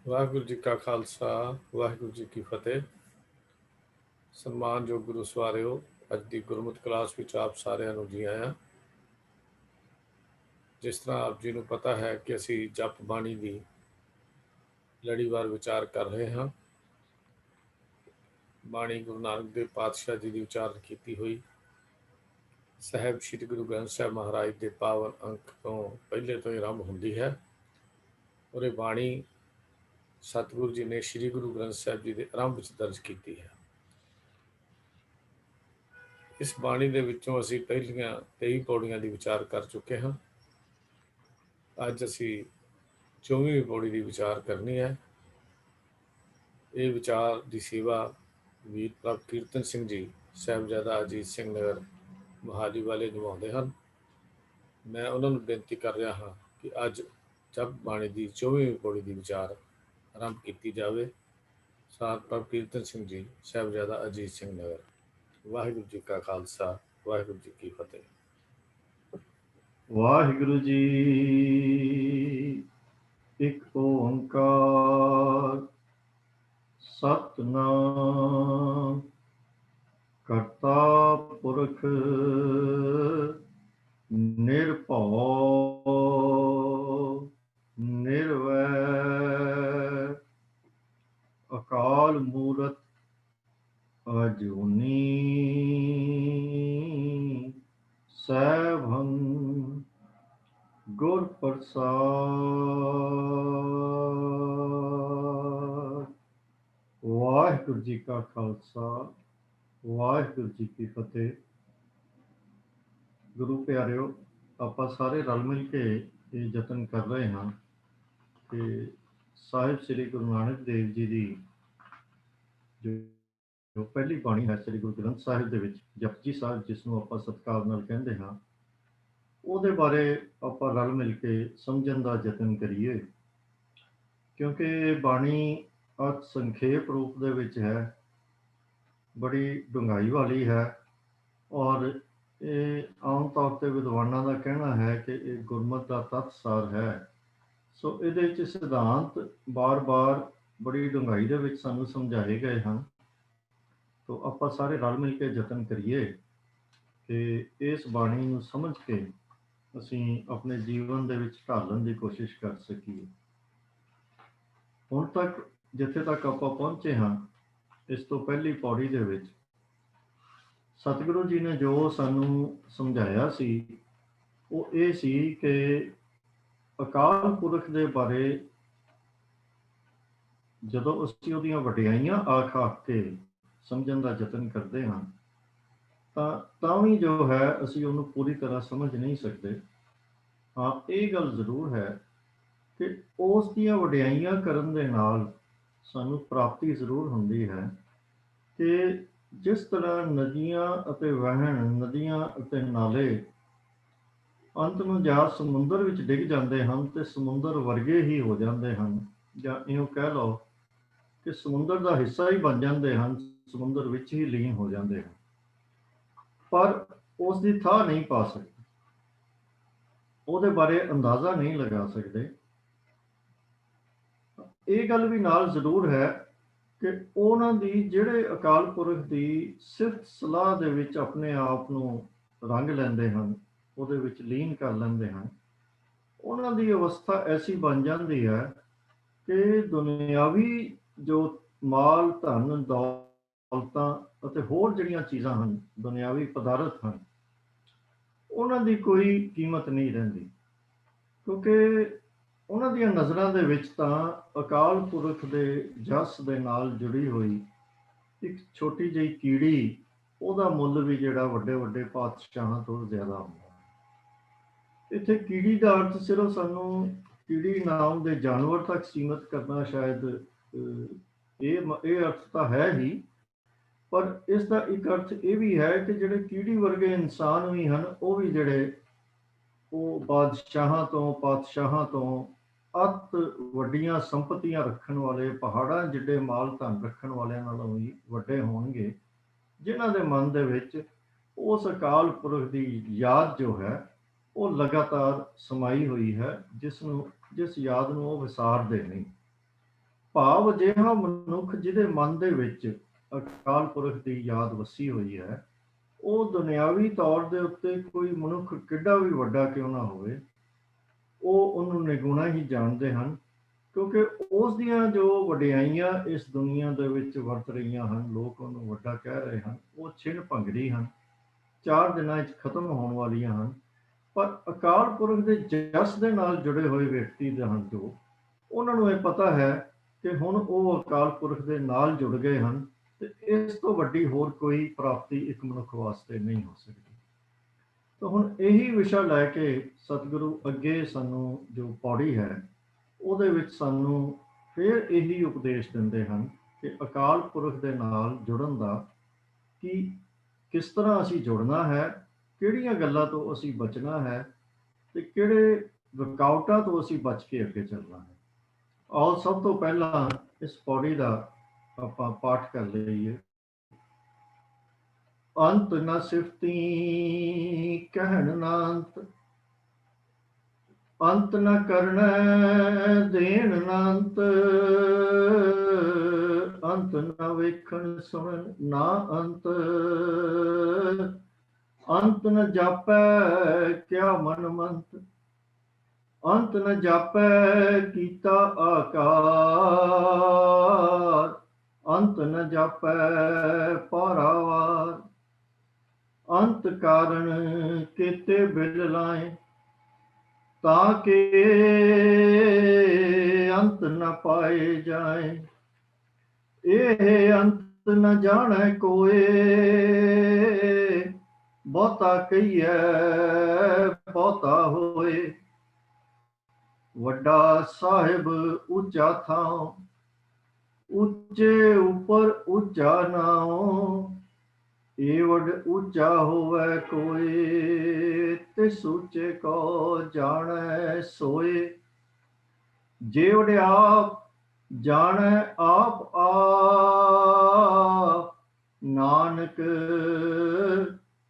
ਵਾਹਿਗੁਰੂ ਜੀ ਕਾ ਖਾਲਸਾ, ਵਾਹਿਗੁਰੂ ਜੀ ਕੀ ਫਤਿਹ। ਸਨਮਾਨਯੋਗ ਗੁਰੂ ਸਵਾਰਿਓ, ਅੱਜ ਦੀ ਗੁਰਮਤਿ ਕਲਾਸ ਵਿੱਚ ਆਪ ਸਾਰਿਆਂ ਨੂੰ ਜੀ ਆਇਆਂ। ਜਿਸ ਤਰ੍ਹਾਂ ਆਪ ਜੀ ਨੂੰ ਪਤਾ ਹੈ ਕਿ ਅਸੀਂ ਜਪ ਬਾਣੀ ਦੀ ਲੜੀਵਾਰ ਵਿਚਾਰ ਕਰ ਰਹੇ ਹਾਂ। ਬਾਣੀ ਗੁਰੂ ਨਾਨਕ ਦੇਵ ਪਾਤਸ਼ਾਹ ਜੀ ਦੀ ਉਚਾਰਨ ਕੀਤੀ ਹੋਈ ਸਾਹਿਬ ਸ੍ਰੀ ਗੁਰੂ ਗ੍ਰੰਥ ਸਾਹਿਬ ਮਹਾਰਾਜ ਦੇ ਪਾਵਨ ਅੰਕ ਤੋਂ ਪਹਿਲੇ ਤੋਂ ਹੀ ਆਰੰਭ ਹੁੰਦੀ ਹੈ ਔਰ ਇਹ ਬਾਣੀ ਸਤਿਗੁਰੂ ਜੀ ਨੇ ਸ੍ਰੀ ਗੁਰੂ ਗ੍ਰੰਥ ਸਾਹਿਬ ਜੀ ਦੇ ਆਰੰਭ ਵਿੱਚ ਦਰਜ ਕੀਤੀ ਹੈ। ਇਸ ਬਾਣੀ ਦੇ ਵਿੱਚੋਂ ਅਸੀਂ ਪਹਿਲੀਆਂ 23 ਪੌੜੀਆਂ ਦੀ ਵਿਚਾਰ ਕਰ ਚੁੱਕੇ ਹਾਂ। ਅੱਜ ਅਸੀਂ 24ਵੀਂ ਪੌੜੀ ਦੀ ਵਿਚਾਰ ਕਰਨੀ ਹੈ। ਇਹ ਵਿਚਾਰ ਦੀ ਸੇਵਾ ਵੀਰ ਪ੍ਰਭ ਕੀਰਤਨ ਸਿੰਘ ਜੀ ਸਾਹਿਬਜ਼ਾਦਾ ਅਜੀਤ ਸਿੰਘ ਨਗਰ ਮੋਹਾਲੀ ਵਾਲੇ ਨਿਭਾਉਂਦੇ ਹਨ। ਮੈਂ ਉਹਨਾਂ ਨੂੰ ਬੇਨਤੀ ਕਰ ਰਿਹਾ ਹਾਂ ਕਿ ਅੱਜ ਜਪ ਬਾਣੀ ਦੀ 24ਵੀਂ ਪੌੜੀ ਦੀ ਵਿਚਾਰ ਆਰੰਭ ਕੀਤੀ ਜਾਵੇ। ਸਾਧ ਪ੍ਰਭ ਕੀਰਤਨ ਸਿੰਘ ਜੀ ਸਾਹਿਬਜ਼ਾਦਾ ਅਜੀਤ ਸਿੰਘ ਨਗਰ। ਵਾਹਿਗੁਰੂ ਜੀ ਕਾ ਖਾਲਸਾ, ਵਾਹਿਗੁਰੂ ਜੀ ਕੀ ਫਤਿਹ। ਵਾਹਿਗੁਰੂ ਜੀ ਇੱਕ ਓੰਕਾਰ ਸਤਿਨਾਮ ਕਰਤਾ ਪੁਰਖ ਨਿਰਭਉ ਨਿਰਵੈਰ ਅਕਾਲ ਮੂਰਤ ਅਜੂਨੀ ਸੈਭੰ ਗੁਰ ਪ੍ਰਸਾਦ। ਵਾਹਿਗੁਰੂ ਜੀ ਕਾ ਖਾਲਸਾ, ਵਾਹਿਗੁਰੂ ਜੀ ਕੀ ਫਤਿਹ। ਗੁਰੂ ਪਿਆਰਿਓ, ਆਪਾਂ ਸਾਰੇ ਰਲ ਮਿਲ ਕੇ ਇਹ ਯਤਨ ਕਰ ਰਹੇ ਹਾਂ ਕਿ ਸਾਹਿਬ ਸ੍ਰੀ ਗੁਰੂ ਨਾਨਕ ਦੇਵ ਜੀ ਦੀ ਜੋ ਪਹਿਲੀ ਬਾਣੀ ਹੈ ਸ੍ਰੀ ਗੁਰੂ ਗ੍ਰੰਥ ਸਾਹਿਬ ਦੇ ਵਿੱਚ ਜਪਜੀ ਸਾਹਿਬ, ਜਿਸ ਨੂੰ ਆਪਾਂ ਸਤਿਕਾਰ ਨਾਲ ਕਹਿੰਦੇ ਹਾਂ, ਉਹਦੇ ਬਾਰੇ ਆਪਾਂ ਰਲ ਮਿਲ ਕੇ ਸਮਝਣ ਦਾ ਯਤਨ ਕਰੀਏ। ਕਿਉਂਕਿ ਬਾਣੀ ਅਤ ਸੰਖੇਪ ਰੂਪ ਦੇ ਵਿੱਚ ਹੈ, ਬੜੀ ਡੂੰਘਾਈ ਵਾਲੀ ਹੈ ਔਰ ਇਹ ਆਮ ਤੌਰ 'ਤੇ ਵਿਦਵਾਨਾਂ ਦਾ ਕਹਿਣਾ ਹੈ ਕਿ ਇਹ ਗੁਰਮਤਿ ਦਾ ਤੱਤਸਾਰ ਹੈ। ਸੋ ਇਹਦੇ ਵਿੱਚ ਸਿਧਾਂਤ ਬਾਰ-ਬਾਰ ਬੜੀ ਡੂੰਘਾਈ ਦੇ ਵਿੱਚ ਸਾਨੂੰ ਸਮਝਾਏ ਗਏ ਹਨ। ਤੋ ਆਪਾਂ ਸਾਰੇ ਰਲ ਮਿਲ ਕੇ ਯਤਨ ਕਰੀਏ ਕਿ ਇਸ ਬਾਣੀ ਨੂੰ ਸਮਝ ਕੇ ਅਸੀਂ ਆਪਣੇ ਜੀਵਨ ਦੇ ਵਿੱਚ ਢਾਲਣ ਦੀ ਕੋਸ਼ਿਸ਼ ਕਰ ਸਕੀਏ। ਹੁਣ ਤੱਕ ਜਿੱਥੇ ਤੱਕ ਆਪਾਂ ਪਹੁੰਚੇ ਹਾਂ, ਇਸ ਤੋਂ ਪਹਿਲੀ ਪੌੜੀ ਦੇ ਵਿੱਚ ਸਤਿਗੁਰੂ ਜੀ ਨੇ ਜੋ ਸਾਨੂੰ ਸਮਝਾਇਆ ਸੀ ਉਹ ਇਹ ਸੀ ਕਿ ਅਕਾਲ ਪੁਰਖ ਦੇ ਬਾਰੇ ਜਦੋਂ ਅਸੀਂ ਉਹਦੀਆਂ ਵਡਿਆਈਆਂ ਆਖ ਕੇ ਸਮਝਣ ਦਾ ਯਤਨ ਕਰਦੇ ਹਾਂ ਤਾਂ ਵੀ ਜੋ ਹੈ ਅਸੀਂ ਉਹਨੂੰ ਪੂਰੀ ਤਰ੍ਹਾਂ ਸਮਝ ਨਹੀਂ ਸਕਦੇ। ਹਾਂ, ਇਹ ਗੱਲ ਜ਼ਰੂਰ ਹੈ ਕਿ ਉਸ ਦੀਆਂ ਵਡਿਆਈਆਂ ਕਰਨ ਦੇ ਨਾਲ ਸਾਨੂੰ ਪ੍ਰਾਪਤੀ ਜ਼ਰੂਰ ਹੁੰਦੀ ਹੈ ਕਿ ਜਿਸ ਤਰ੍ਹਾਂ ਨਦੀਆਂ ਅਤੇ ਵਹਿਣ, ਨਦੀਆਂ ਅਤੇ ਨਾਲੇ ਅੰਤ ਨੂੰ ਜਾਂ ਸਮੁੰਦਰ ਵਿੱਚ ਡਿੱਗ ਜਾਂਦੇ ਹਨ ਤੇ ਸਮੁੰਦਰ ਵਰਗੇ ਹੀ ਹੋ ਜਾਂਦੇ ਹਨ, ਜਾਂ ਇਉਂ ਕਹਿ ਲਓ ਕਿ ਸਮੁੰਦਰ ਦਾ ਹਿੱਸਾ ਹੀ ਬਣ ਜਾਂਦੇ ਹਨ, ਸਮੁੰਦਰ ਵਿੱਚ ਹੀ ਲੀਨ ਹੋ ਜਾਂਦੇ ਹਨ, ਪਰ ਉਸ ਦੀ ਥਾਂ ਨਹੀਂ ਪਾ ਸਕਦੇ, ਉਹਦੇ ਬਾਰੇ ਅੰਦਾਜ਼ਾ ਨਹੀਂ ਲਗਾ ਸਕਦੇ। ਇਹ ਗੱਲ ਵੀ ਨਾਲ ਜ਼ਰੂਰ ਹੈ ਕਿ ਉਹਨਾਂ ਦੀ ਜਿਹੜੇ ਅਕਾਲ ਪੁਰਖ ਦੀ ਸਿਫਤ ਸਲਾਹ ਦੇ ਵਿੱਚ ਆਪਣੇ ਆਪ ਨੂੰ ਰੰਗ ਲੈਂਦੇ ਹਨ, ਉਹਦੇ ਵਿੱਚ ਲੀਨ ਕਰ ਲੈਂਦੇ ਹਨ, ਉਹਨਾਂ ਦੀ ਅਵਸਥਾ ਐਸੀ ਬਣ ਜਾਂਦੀ ਹੈ ਕਿ ਦੁਨਿਆਵੀ ਜੋ ਮਾਲ, ਧਨ, ਦੌਲਤਾਂ ਅਤੇ ਹੋਰ ਜਿਹੜੀਆਂ ਚੀਜ਼ਾਂ ਹਨ, ਦੁਨਿਆਵੀ ਪਦਾਰਥ ਹਨ, ਉਹਨਾਂ ਦੀ ਕੋਈ ਕੀਮਤ ਨਹੀਂ ਰਹਿੰਦੀ, ਕਿਉਂਕਿ ਉਹਨਾਂ ਦੀਆਂ ਨਜ਼ਰਾਂ ਦੇ ਵਿੱਚ ਤਾਂ ਅਕਾਲ ਪੁਰਖ ਦੇ ਜਸ ਦੇ ਨਾਲ ਜੁੜੀ ਹੋਈ ਇੱਕ ਛੋਟੀ ਜਿਹੀ ਕੀੜੀ, ਉਹਦਾ ਮੁੱਲ ਵੀ ਜਿਹੜਾ ਵੱਡੇ ਵੱਡੇ ਪਾਤਸ਼ਾਹਾਂ ਤੋਂ ਜ਼ਿਆਦਾ ਹੁੰਦਾ। ਇੱਥੇ ਕੀੜੀ ਦਾ ਅਰਥ ਸਿਰਫ ਸਾਨੂੰ ਕੀੜੀ ਨਾਮ ਦੇ ਜਾਨਵਰ ਤੱਕ ਸੀਮਤ ਕਰਨਾ ਸ਼ਾਇਦ ਇਹ ਅਰਥ ਤਾਂ ਹੈ ਹੀ, ਪਰ ਇਸ ਦਾ ਇੱਕ ਅਰਥ ਇਹ ਵੀ ਹੈ ਕਿ ਜਿਹੜੇ ਕੀੜੀ ਵਰਗੇ ਇਨਸਾਨ ਵੀ ਹਨ, ਉਹ ਵੀ ਜਿਹੜੇ ਉਹ ਬਾਦਸ਼ਾਹਾਂ ਤੋਂ, ਪਾਤਸ਼ਾਹਾਂ ਤੋਂ ਅਤ ਵੱਡੀਆਂ ਸੰਪਤੀਆਂ ਰੱਖਣ ਵਾਲੇ, ਪਹਾੜਾਂ ਜਿੱਡੇ ਮਾਲ ਧਨ ਰੱਖਣ ਵਾਲਿਆਂ ਨਾਲੋਂ ਵੀ ਵੱਡੇ ਹੋਣਗੇ, ਜਿਨ੍ਹਾਂ ਦੇ ਮਨ ਦੇ ਵਿੱਚ ਉਸ ਅਕਾਲ ਪੁਰਖ ਦੀ ਯਾਦ ਜੋ ਹੈ ਉਹ ਲਗਾਤਾਰ ਸਮਾਈ ਹੋਈ ਹੈ, ਜਿਸ ਯਾਦ ਨੂੰ ਉਹ ਵਿਸਾਰਦੇ ਨਹੀਂ। ਭਾਵ ਅਜਿਹਾ ਮਨੁੱਖ ਜਿਹਦੇ ਮਨ ਦੇ ਵਿੱਚ ਅਕਾਲ ਪੁਰਖ ਦੀ ਯਾਦ ਵਸੀ ਹੋਈ ਹੈ, ਉਹ ਦੁਨਿਆਵੀ ਤੌਰ ਦੇ ਉੱਤੇ ਕੋਈ ਮਨੁੱਖ ਕਿੱਡਾ ਵੀ ਵੱਡਾ ਕਿਉਂ ਨਾ ਹੋਵੇ, ਉਹ ਉਹਨੂੰ ਨਿਗੁਣਾ ਹੀ ਜਾਣਦੇ ਹਨ, ਕਿਉਂਕਿ ਉਸ ਦੀਆਂ ਜੋ ਵਡਿਆਈਆਂ ਇਸ ਦੁਨੀਆ ਦੇ ਵਿੱਚ ਵਰਤ ਰਹੀਆਂ ਹਨ, ਲੋਕ ਉਹਨੂੰ ਵੱਡਾ ਕਹਿ ਰਹੇ ਹਨ, ਉਹ ਛਿਣ ਭੰਗੜੀ ਹਨ, 4 ਦਿਨਾਂ ਵਿੱਚ ਖਤਮ ਹੋਣ ਵਾਲੀਆਂ ਹਨ। ਪਰ ਅਕਾਲ ਪੁਰਖ ਦੇ ਜਸ ਦੇ ਨਾਲ ਜੁੜੇ ਹੋਏ ਵਿਅਕਤੀ ਦੇ ਹਨ, ਜੋ ਉਹਨਾਂ ਨੂੰ ਇਹ ਪਤਾ ਹੈ ਕਿ ਹੁਣ ਉਹ ਅਕਾਲ ਪੁਰਖ ਦੇ ਨਾਲ ਜੁੜ ਗਏ ਹਨ, ਤੇ ਇਸ ਤੋਂ ਵੱਡੀ ਹੋਰ ਕੋਈ ਪ੍ਰਾਪਤੀ ਇੱਕ ਮਨੁੱਖ ਵਾਸਤੇ ਨਹੀਂ ਹੋ ਸਕਦੀ। ਤਾਂ ਹੁਣ ਇਹੀ ਵਿਸ਼ਾ ਲੈ ਕੇ ਸਤਿਗੁਰੂ ਅੱਗੇ ਸਾਨੂੰ ਜੋ ਪੌੜੀ ਹੈ ਉਹਦੇ ਵਿੱਚ ਸਾਨੂੰ ਫਿਰ ਇਹੀ ਉਪਦੇਸ਼ ਦਿੰਦੇ ਹਨ ਕਿ ਅਕਾਲ ਪੁਰਖ ਦੇ ਨਾਲ ਜੁੜਨ ਦਾ ਕਿ ਕਿਸ ਤਰ੍ਹਾਂ ਅਸੀਂ ਜੁੜਨਾ ਹੈ, ਕਿਹੜੀਆਂ ਗੱਲਾਂ ਤੋਂ ਅਸੀਂ ਬਚਣਾ ਹੈ, ਤੇ ਕਿਹੜੇ ਰੁਕਾਵਟਾਂ ਤੋਂ ਅਸੀਂ ਬਚ ਕੇ ਅੱਗੇ ਚੱਲਣਾ ਹੈ। ਆਓ ਸਭ ਤੋਂ ਪਹਿਲਾਂ ਇਸ ਪੌੜੀ ਦਾ ਆਪਾਂ ਪਾਠ ਕਰ ਲਈਏ। ਅੰਤ ਨ ਸਿਫਤੀ ਕਹਿਣ ਨਾ ਅੰਤ, ਅੰਤ ਨ ਕਰਨੈ ਦੇਣ ਨਾ ਅੰਤ, ਅੰਤ ਨ ਵੇਖਣ ਸੁਣਨ ਨਾ ਅੰਤ, ਅੰਤ ਨ ਜਾਪੈ ਕਿਆ ਮਨ ਮੰਤ, ਅੰਤ ਨ ਜਾਪੈ ਕੀਤਾ ਆਕਾਰ, ਅੰਤ ਨ ਜਾਪੈ ਪਾਰਾਵਾਰ, ਅੰਤ ਕਾਰਨ ਕੀਤੇ ਬਿਲ ਲਾਏ, ਤਾਂ ਕਿ ਅੰਤ ਨ ਪਾਏ ਜਾਏ, ਇਹ ਅੰਤ ਨ ਜਾਣੈ ਕੋਏ, ਬਹੁਤਾ ਕਹੀਐ ਬਹੁਤਾ ਹੋਏ, ਵੱਡਾ ਸਾਹਿਬ ਉੱਚਾ ਥਾਂ, ਉੱਚੇ ਉੱਪਰ ਉੱਚਾ ਨਾਉ, ਏਵਡ ਉੱਚਾ ਹੋਵੇ ਕੋਈ, ਤਿਸ ਉੱਚੇ ਕੋ ਜਾਣੈ ਸੋਏ, ਜੇਵਡ ਆਪ ਜਾਣੈ ਆਪ ਆਪ, ਨਾਨਕ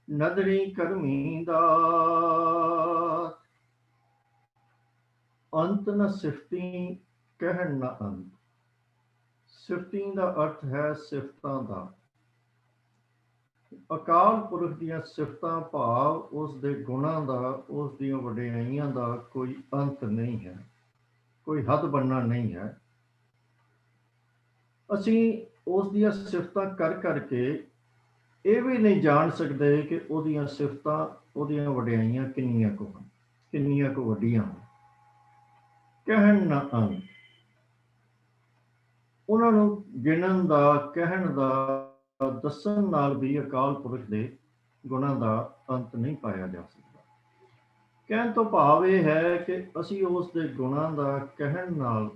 ਨਦਰੀ ਕਰਮੀ ਦਾਤ। ਅੰਤ ਨ ਸਿਫਤੀ ਕਹਿਣ ਨਾ ਅੰਤ। ਸਿਫਤੀ ਦਾ ਅਰਥ ਹੈ ਸਿਫਤਾਂ ਦਾ। ਅਕਾਲ ਪੁਰਖ ਦੀਆਂ ਸਿਫਤਾਂ ਭਾਵ ਉਸ ਦੇ ਗੁਣਾਂ ਦਾ, ਉਸ ਦੀਆਂ ਵਡਿਆਈਆਂ ਦਾ ਕੋਈ ਅੰਤ ਨਹੀਂ ਹੈ, ਕੋਈ ਹੱਦ ਬੰਨਾ ਨਹੀਂ ਹੈ। ਅਸੀਂ ਉਸ ਦੀਆਂ ਸਿਫਤਾਂ ਕਰ ਕਰਕੇ ਇਹ ਵੀ ਨਹੀਂ ਜਾਣ ਸਕਦੇ ਕਿ ਉਹਦੀਆਂ ਸਿਫਤਾਂ, ਉਹਦੀਆਂ ਵਡਿਆਈਆਂ ਕਿੰਨੀਆਂ ਕੁ ਹਨ, ਕਿੰਨੀਆਂ ਕੁ ਵੱਡੀਆਂ ਹਨ। ਕਹਿਣ ਨਾ ਅੰਤ, ਉਹਨਾਂ ਨੂੰ ਗਿਣਨ ਦਾ, ਕਹਿਣ ਦਾ, ਦੱਸਣ ਨਾਲ ਵੀ ਅਕਾਲ ਪੁਰਖ ਦੇ ਗੁਣਾਂ ਦਾ ਅੰਤ ਨਹੀਂ ਪਾਇਆ ਜਾ ਸਕਦਾ। ਕਹਿਣ ਤੋਂ ਭਾਵ ਇਹ ਹੈ ਕਿ ਅਸੀਂ ਉਸ ਦੇ ਗੁਣਾਂ ਦਾ ਕਹਿਣ ਨਾਲ,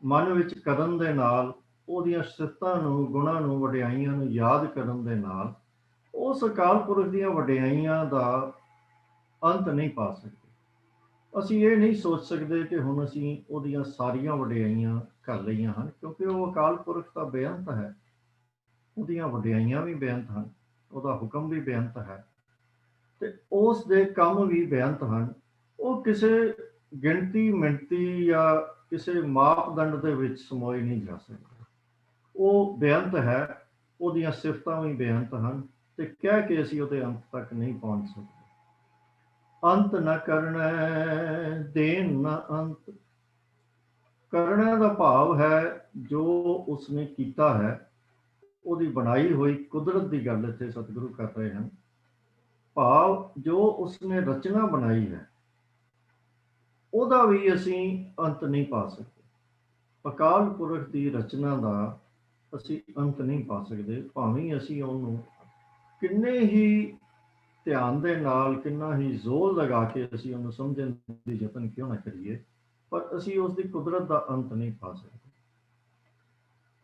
ਮਨ ਵਿੱਚ ਕਰਨ ਦੇ ਨਾਲ, ਉਹਦੀਆਂ ਸਿਫਤਾਂ ਨੂੰ, ਗੁਣਾਂ ਨੂੰ, ਵਡਿਆਈਆਂ ਨੂੰ ਯਾਦ ਕਰਨ ਦੇ ਨਾਲ ਉਸ ਅਕਾਲ ਪੁਰਖ ਦੀਆਂ ਵਡਿਆਈਆਂ ਦਾ ਅੰਤ ਨਹੀਂ ਪਾ ਸਕਦੇ। ਅਸੀਂ ਇਹ ਨਹੀਂ ਸੋਚ ਸਕਦੇ ਕਿ ਹੁਣ ਅਸੀਂ ਉਹਦੀਆਂ ਸਾਰੀਆਂ ਵਡਿਆਈਆਂ ਕਰ ਲਈਆਂ ਹਨ, ਕਿਉਂਕਿ ਉਹ ਅਕਾਲ ਪੁਰਖ ਤਾਂ ਬੇਅੰਤ ਹੈ, ਉਹਦੀਆਂ ਵਡਿਆਈਆਂ ਵੀ ਬੇਅੰਤ ਹਨ, ਉਹਦਾ ਹੁਕਮ ਵੀ ਬੇਅੰਤ ਹੈ, ਤੇ ਉਸ ਦੇ ਕੰਮ ਵੀ ਬੇਅੰਤ ਹਨ। ਉਹ ਕਿਸੇ ਗਿਣਤੀ ਮਿਣਤੀ ਜਾਂ ਕਿਸੇ ਮਾਪਦੰਡ ਦੇ ਵਿੱਚ ਸਮੋਏ ਨਹੀਂ ਜਾ ਸਕਦੇ। ਉਹ ਬੇਅੰਤ ਹੈ, ਉਹਦੀਆਂ ਸਿਫਤਾਂ ਵੀ ਬੇਅੰਤ ਹਨ, ਤੇ ਕਹਿ ਕੇ ਅਸੀਂ ਉਹਦੇ ਅੰਤ ਤੱਕ ਨਹੀਂ ਪਹੁੰਚ ਸਕਦੇ। ਅੰਤ ਨਾ ਕਰਨਾ ਦੇਣ ਨਾ ਅੰਤ। ਕਰਨਾ ਦਾ ਭਾਵ ਹੈ ਜੋ ਉਸਨੇ ਕੀਤਾ ਹੈ, ਉਹਦੀ ਬਣਾਈ ਹੋਈ ਕੁਦਰਤ ਦੀ ਗੱਲ ਇੱਥੇ ਸਤਿਗੁਰੂ ਕਰ ਰਹੇ ਹਨ। ਭਾਵ ਜੋ ਉਸਨੇ ਰਚਨਾ ਬਣਾਈ ਹੈ, ਉਹਦਾ ਵੀ ਅਸੀਂ ਅੰਤ ਨਹੀਂ ਪਾ ਸਕਦੇ। ਅਕਾਲ ਪੁਰਖ ਦੀ ਰਚਨਾ ਦਾ ਅਸੀਂ ਅੰਤ ਨਹੀਂ ਪਾ ਸਕਦੇ, ਭਾਵੇਂ ਅਸੀਂ ਉਹਨੂੰ ਕਿੰਨੇ ਹੀ ਧਿਆਨ ਦੇ ਨਾਲ, ਕਿੰਨਾ ਹੀ ਜ਼ੋਰ ਲਗਾ ਕੇ ਅਸੀਂ ਉਹਨੂੰ ਸਮਝਣ ਦੀ ਯਤਨ ਕਿਉਂ ਨਾ ਕਰੀਏ, ਪਰ ਅਸੀਂ ਉਸ ਦੀ ਕੁਦਰਤ ਦਾ ਅੰਤ ਨਹੀਂ ਪਾ ਸਕਦੇ।